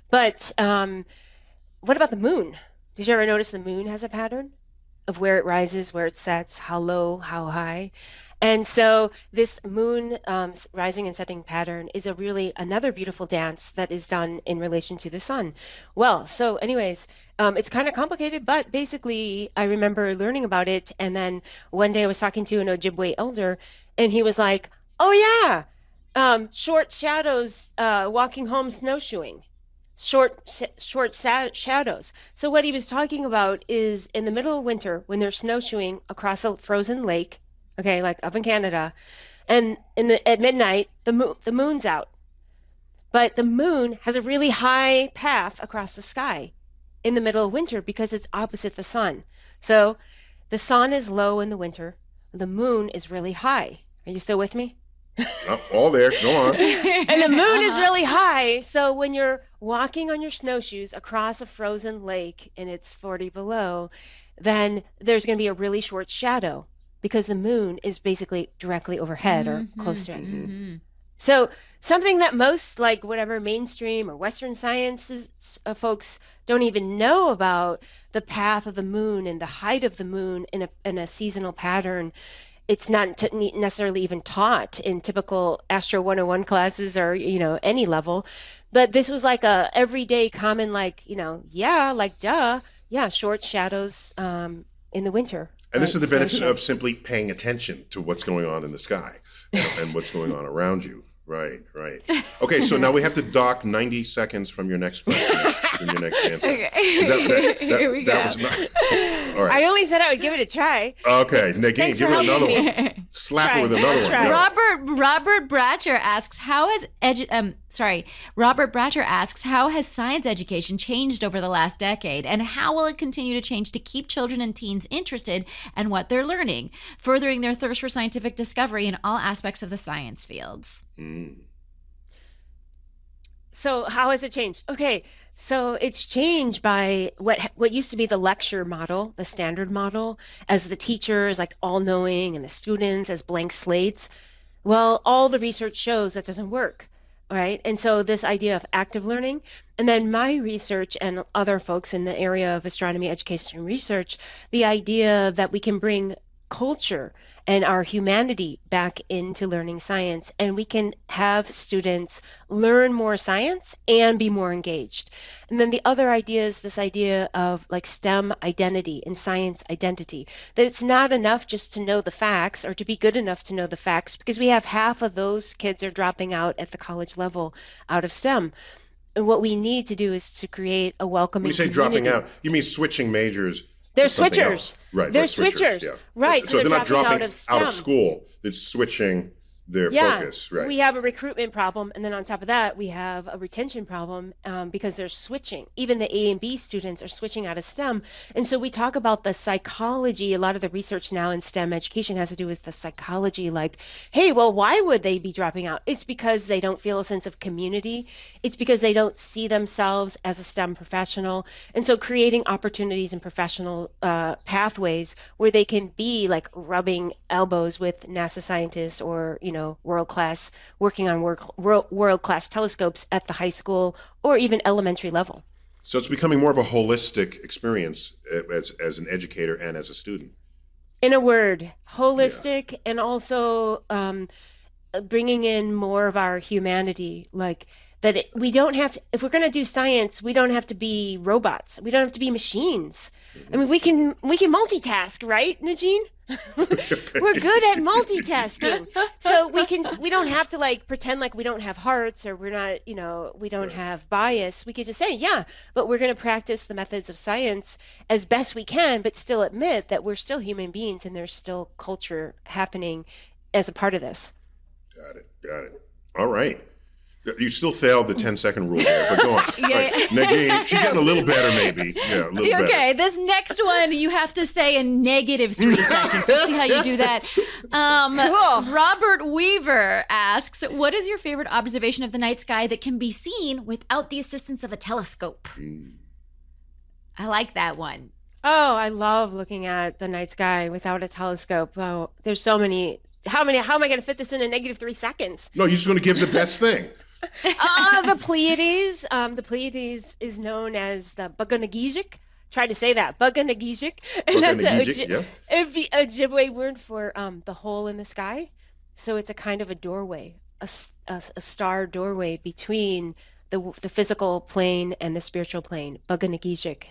But what about the moon? Did you ever notice the moon has a pattern of where it rises, where it sets, how low, how high? And so this moon rising and setting pattern is another beautiful dance that is done in relation to the sun. Well, so anyways, it's kind of complicated, but basically I remember learning about it. And then one day I was talking to an Ojibwe elder and he was like, oh yeah, short shadows walking home snowshoeing. Short shadows. So what he was talking about is in the middle of winter when they're snowshoeing across a frozen lake, okay, like up in Canada, and at midnight the moon's out, but the moon has a really high path across the sky in the middle of winter because it's opposite the sun. So the sun is low in the winter, the moon is really high. Are you still with me? Oh, all there. Go on. And the moon is really high. So when you're walking on your snowshoes across a frozen lake and it's 40 below, then there's going to be a really short shadow because the moon is basically directly overhead or close to it. Mm-hmm. So something that most like whatever mainstream or Western sciences folks don't even know about the path of the moon and the height of the moon in a seasonal pattern. It's not necessarily even taught in typical Astro 101 classes or, any level. But this was like a everyday common, short shadows in the winter. And this is the benefit of simply paying attention to what's going on in the sky and what's going on around you. Right. Okay, so now we have to dock 90 seconds from your next question, from your next answer. Okay. Here we go. Was not, all right. I only said I would give it a try. Okay, Nagin, give it another one. Slap her with another one. Go. Robert Bratcher asks, how has science education changed over the last decade, and how will it continue to change to keep children and teens interested in what they're learning, furthering their thirst for scientific discovery in all aspects of the science fields? So how has it changed? Okay, so it's changed by what used to be the lecture model, the standard model, as the teachers like all-knowing and the students as blank slates. Well, all the research shows that doesn't work, right? And so this idea of active learning, and then my research and other folks in the area of astronomy education and research, the idea that we can bring culture and our humanity back into learning science, and we can have students learn more science and be more engaged. And then the other idea is this idea of like STEM identity and science identity, that it's not enough just to know the facts or to be good enough to know the facts, because we have half of those kids are dropping out at the college level out of STEM. And what we need to do is to create a welcoming When you say community. dropping out, you mean switching majors? They're switchers. Right. They're switchers. Yeah. Right. So they're not dropping out of school. They're switching their focus. Right. We have a recruitment problem. And then on top of that, we have a retention problem because they're switching. Even the A and B students are switching out of STEM. And so we talk about the psychology. A lot of the research now in STEM education has to do with the psychology. Like, hey, well, why would they be dropping out? It's because they don't feel a sense of community. It's because they don't see themselves as a STEM professional. And so creating opportunities and professional pathways where they can be like rubbing elbows with NASA scientists or, world-class, working on world-class telescopes at the high school or even elementary level. So it's becoming more of a holistic experience as an educator and as a student. In a word, holistic, and also bringing in more of our humanity, like that we don't have to, if we're going to do science, we don't have to be robots. We don't have to be machines. I mean, we can multitask, right, Najeen? We're good at multitasking. So we don't have to like pretend like we don't have hearts or we're not, we don't have bias. We could just say, yeah, but we're going to practice the methods of science as best we can, but still admit that we're still human beings and there's still culture happening as a part of this. Got it. All right. You still failed the 10-second rule there, but go on. Yeah. Right. Nadine, she's getting a little better, maybe. Yeah, a little better. Okay, this next one you have to say in -3 seconds. Let's see how you do that. Cool. Robert Weaver asks, what is your favorite observation of the night sky that can be seen without the assistance of a telescope? I like that one. Oh, I love looking at the night sky without a telescope. Oh, there's so many. How am I going to fit this in a -3 seconds? No, you're just going to give the best thing. The Pleiades. The Pleiades is known as the Baganagijik. Try to say that. Baganagijik. And that's it'd be a Ojibwe word for the hole in the sky. So it's a kind of a doorway, a star doorway between the physical plane and the spiritual plane, Baganagijik.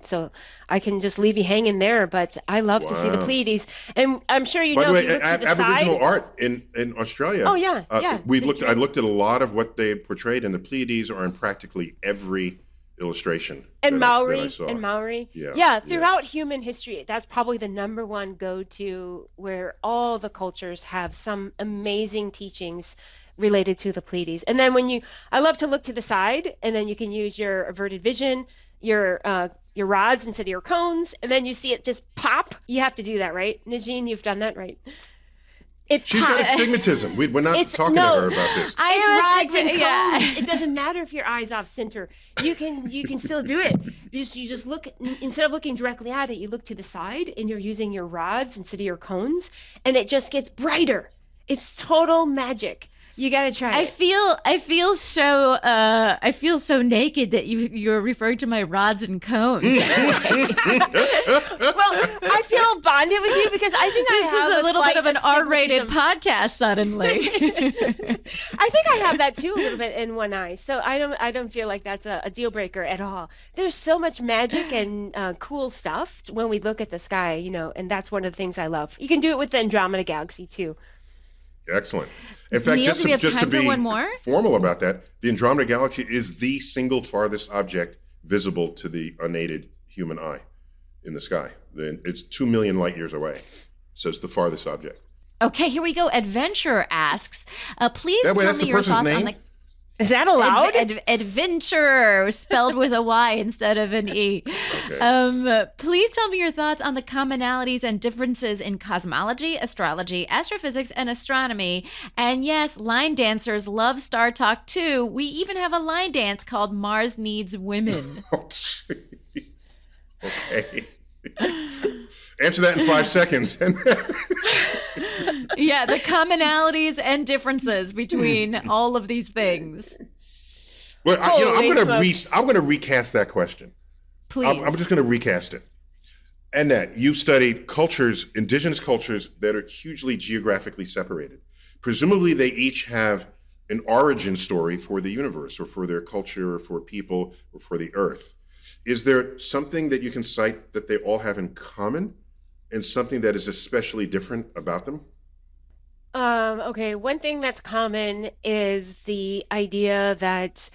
So I can just leave you hanging there, but I love to see the Pleiades. And I'm sure you know. By the way, Aboriginal art in Australia. Oh yeah, yeah. I looked at a lot of what they portrayed, and the Pleiades are in practically every illustration. And Maori, that I saw. and Maori. Yeah, throughout human history, that's probably the number one go-to where all the cultures have some amazing teachings related to the Pleiades. And then I love to look to the side, and then you can use your averted vision, your rods instead of your cones, and then you see it just pop. You have to do that, right? Najine, you've done that, right? She's got astigmatism. We're not talking to her about this. It's rods and cones. It doesn't matter if your eye's off center. You can still do it. You just look, instead of looking directly at it, you look to the side, and you're using your rods instead of your cones, and it just gets brighter. It's total magic. You gotta try it. I feel so naked that you're referring to my rods and cones. Well, I feel bonded with you because I think this is a little bit of an R-rated podcast suddenly. I think I have that too a little bit in one eye, so I don't feel like that's a deal breaker at all. There's so much magic and cool stuff when we look at the sky, and that's one of the things I love. You can do it with the Andromeda Galaxy too. Excellent. In fact, Neil, just to be one more? formal about that, the Andromeda Galaxy is the single farthest object visible to the unaided human eye in the sky. It's 2 million light years away, so it's the farthest object. Okay, here we go. Adventure asks, please tell me your thoughts on the... Is that allowed? Adventure, spelled with a Y instead of an E. Okay. Please tell me your thoughts on the commonalities and differences in cosmology, astrology, astrophysics, and astronomy. And yes, line dancers love StarTalk too. We even have a line dance called Mars Needs Women. Okay. Answer that in 5 seconds. Yeah, the commonalities and differences between all of these things. Well, I'm going to recast that question. Please. I'm just going to recast it. Annette, you've studied indigenous cultures that are hugely geographically separated. Presumably, they each have an origin story for the universe, or for their culture, or for people, or for the Earth. Is there something that you can cite that they all have in common, and something that is especially different about them? Okay, one thing that's common is the idea that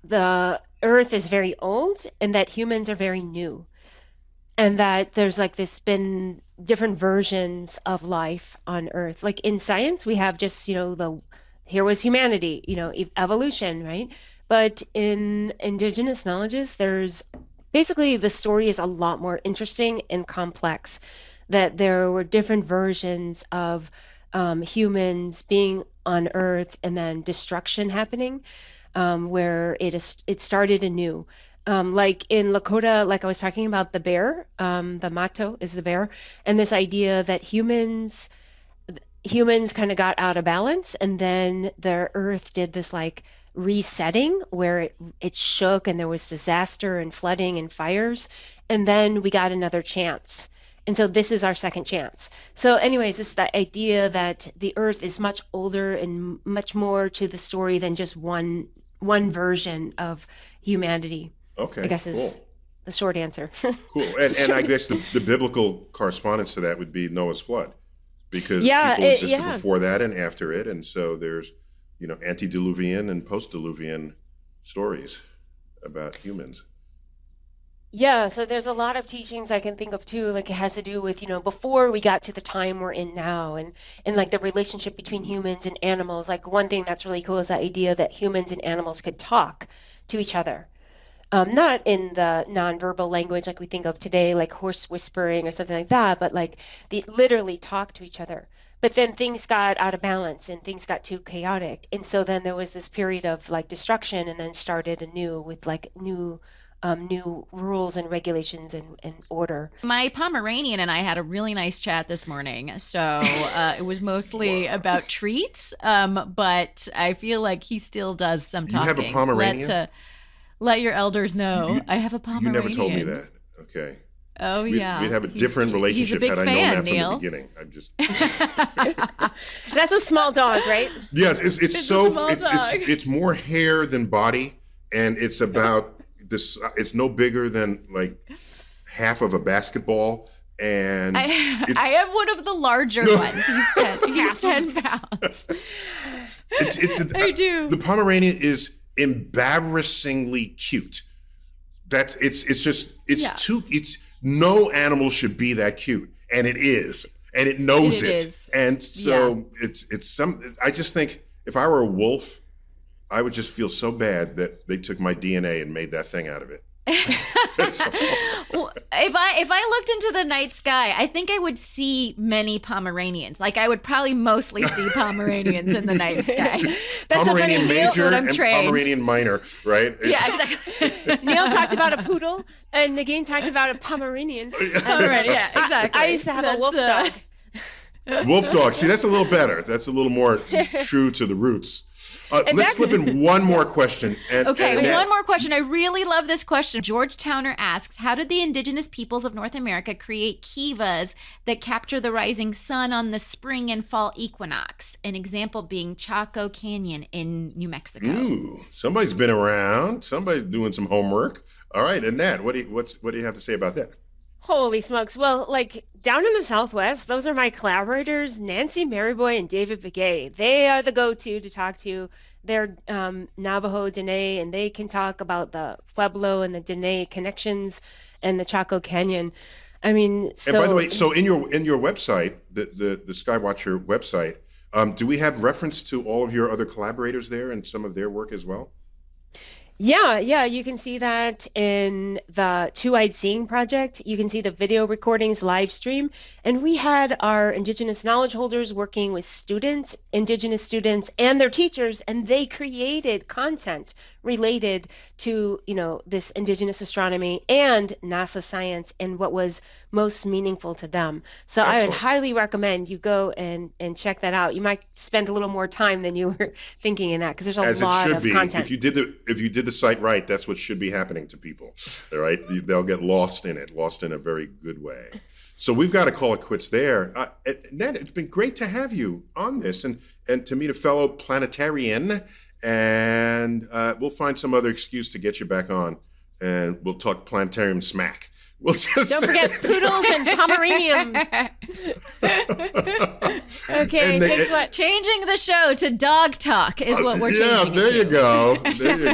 the Earth is very old and that humans are very new. And that there's been different versions of life on Earth. Like in science, we have just, here was humanity, evolution, right? But in indigenous knowledges, there's basically the story is a lot more interesting and complex. That there were different versions of humans being on Earth and then destruction happening, where it started anew. Like in Lakota, like I was talking about the bear, the Mato is the bear, and this idea that humans kind of got out of balance, and then the Earth did this resetting where it shook and there was disaster and flooding and fires, and then we got another chance. And so this is our second chance. So anyways, it's the idea that the Earth is much older and much more to the story than just one version of humanity. Okay, I guess cool. the short answer. Cool. And I guess the biblical correspondence to that would be Noah's flood, because Yeah, people existed yeah. before that and after it. And so there's, antediluvian and post-diluvian stories about humans. Yeah, so there's a lot of teachings I can think of too, like it has to do with, before we got to the time we're in now, and like the relationship between humans and animals. Like one thing that's really cool is the idea that humans and animals could talk to each other. Not in the nonverbal language like we think of today, like horse whispering or something like that, but like they literally talk to each other. But then things got out of balance and things got too chaotic. And so then there was this period of like destruction, and then started anew with like new rules and regulations and order. My Pomeranian and I had a really nice chat this morning. So it was mostly about treats, but I feel like he still does some talking. You have a Pomeranian? Let your elders know. I I have a Pomeranian. You never told me that. Okay. Oh, yeah. We'd have a different relationship he's a big had I known fan, that Neil. from the beginning. That's a small dog, right? Yes, it's a small dog. it's more hair than body, and it's about this. It's no bigger than like half of a basketball, and I have one of the larger ones. He's 10 pounds. I do. The Pomeranian is embarrassingly cute. No animal should be that cute, and it is, and it knows it. Is. And so I just think if I were a wolf, I would just feel so bad that they took my DNA and made that thing out of it. Well, if I looked into the night sky, I think I would see many Pomeranians. Like I would probably mostly see Pomeranians in the night sky. That's Pomeranian major I'm and trained. Pomeranian minor, right? Yeah, exactly. Neil talked about a poodle, and Nagin talked about a Pomeranian. All right, yeah, exactly. I used to have a wolf dog. Wolf dog. See, that's a little better. That's a little more true to the roots. Let's slip in one more question. One more question. I really love this question. George Towner asks, how did the indigenous peoples of North America create kivas that capture the rising sun on the spring and fall equinox? An example being Chaco Canyon in New Mexico. Ooh, somebody's been around. Somebody's doing some homework. All right, Annette, what do you have to say about that? Holy smokes. Well, like down in the Southwest, those are my collaborators, Nancy Maryboy and David Begay. They are the go-to to talk to. They're Navajo, Dene, and they can talk about the Pueblo and the Dene connections and the Chaco Canyon. I mean, so... And by the way, so in your website, the Skywatcher website, do we have reference to all of your other collaborators there and some of their work as well? Yeah, you can see that in the Two-Eyed Seeing project. You can see the video recordings live stream. And we had our Indigenous knowledge holders working with students, Indigenous students, and their teachers, and they created content related to, this Indigenous astronomy and NASA science and what was most meaningful to them. So Excellent. I would highly recommend you go and check that out. You might spend a little more time than you were thinking in that, because there's a lot of content. If you did the site right, that's what should be happening to people. All right, they'll get lost in a very good way. So we've got to call it quits there. Ned, it's been great to have you on this and to meet a fellow planetarian. And we'll find some other excuse to get you back on, and we'll talk planetarium smack. We'll just don't forget poodles and Pomeranian. Okay, thanks a lot. Changing the show to dog talk is what we're changing. Yeah, there you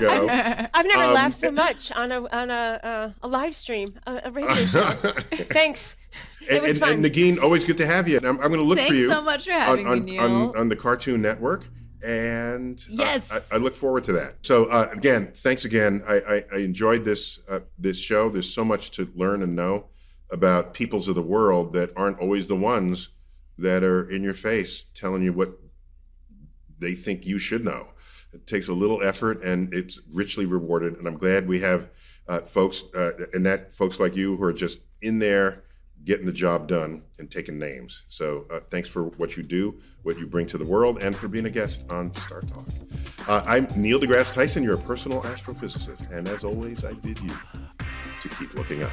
go. I've never laughed so much on a live stream, a radio show. Thanks. It was fun. And Nagin, always good to have you. I'm going to look for you. Thanks so much for having me, Neil. on the Cartoon Network. And yes, I look forward to that. So again, thanks again. I enjoyed this show. There's so much to learn and know about peoples of the world that aren't always the ones that are in your face telling you what they think you should know. It takes a little effort, and it's richly rewarded. And I'm glad we have folks like you who are just in there getting the job done and taking names. So thanks for what you do, what you bring to the world, and for being a guest on StarTalk. I'm Neil deGrasse Tyson, your personal astrophysicist, and as always, I bid you to keep looking up.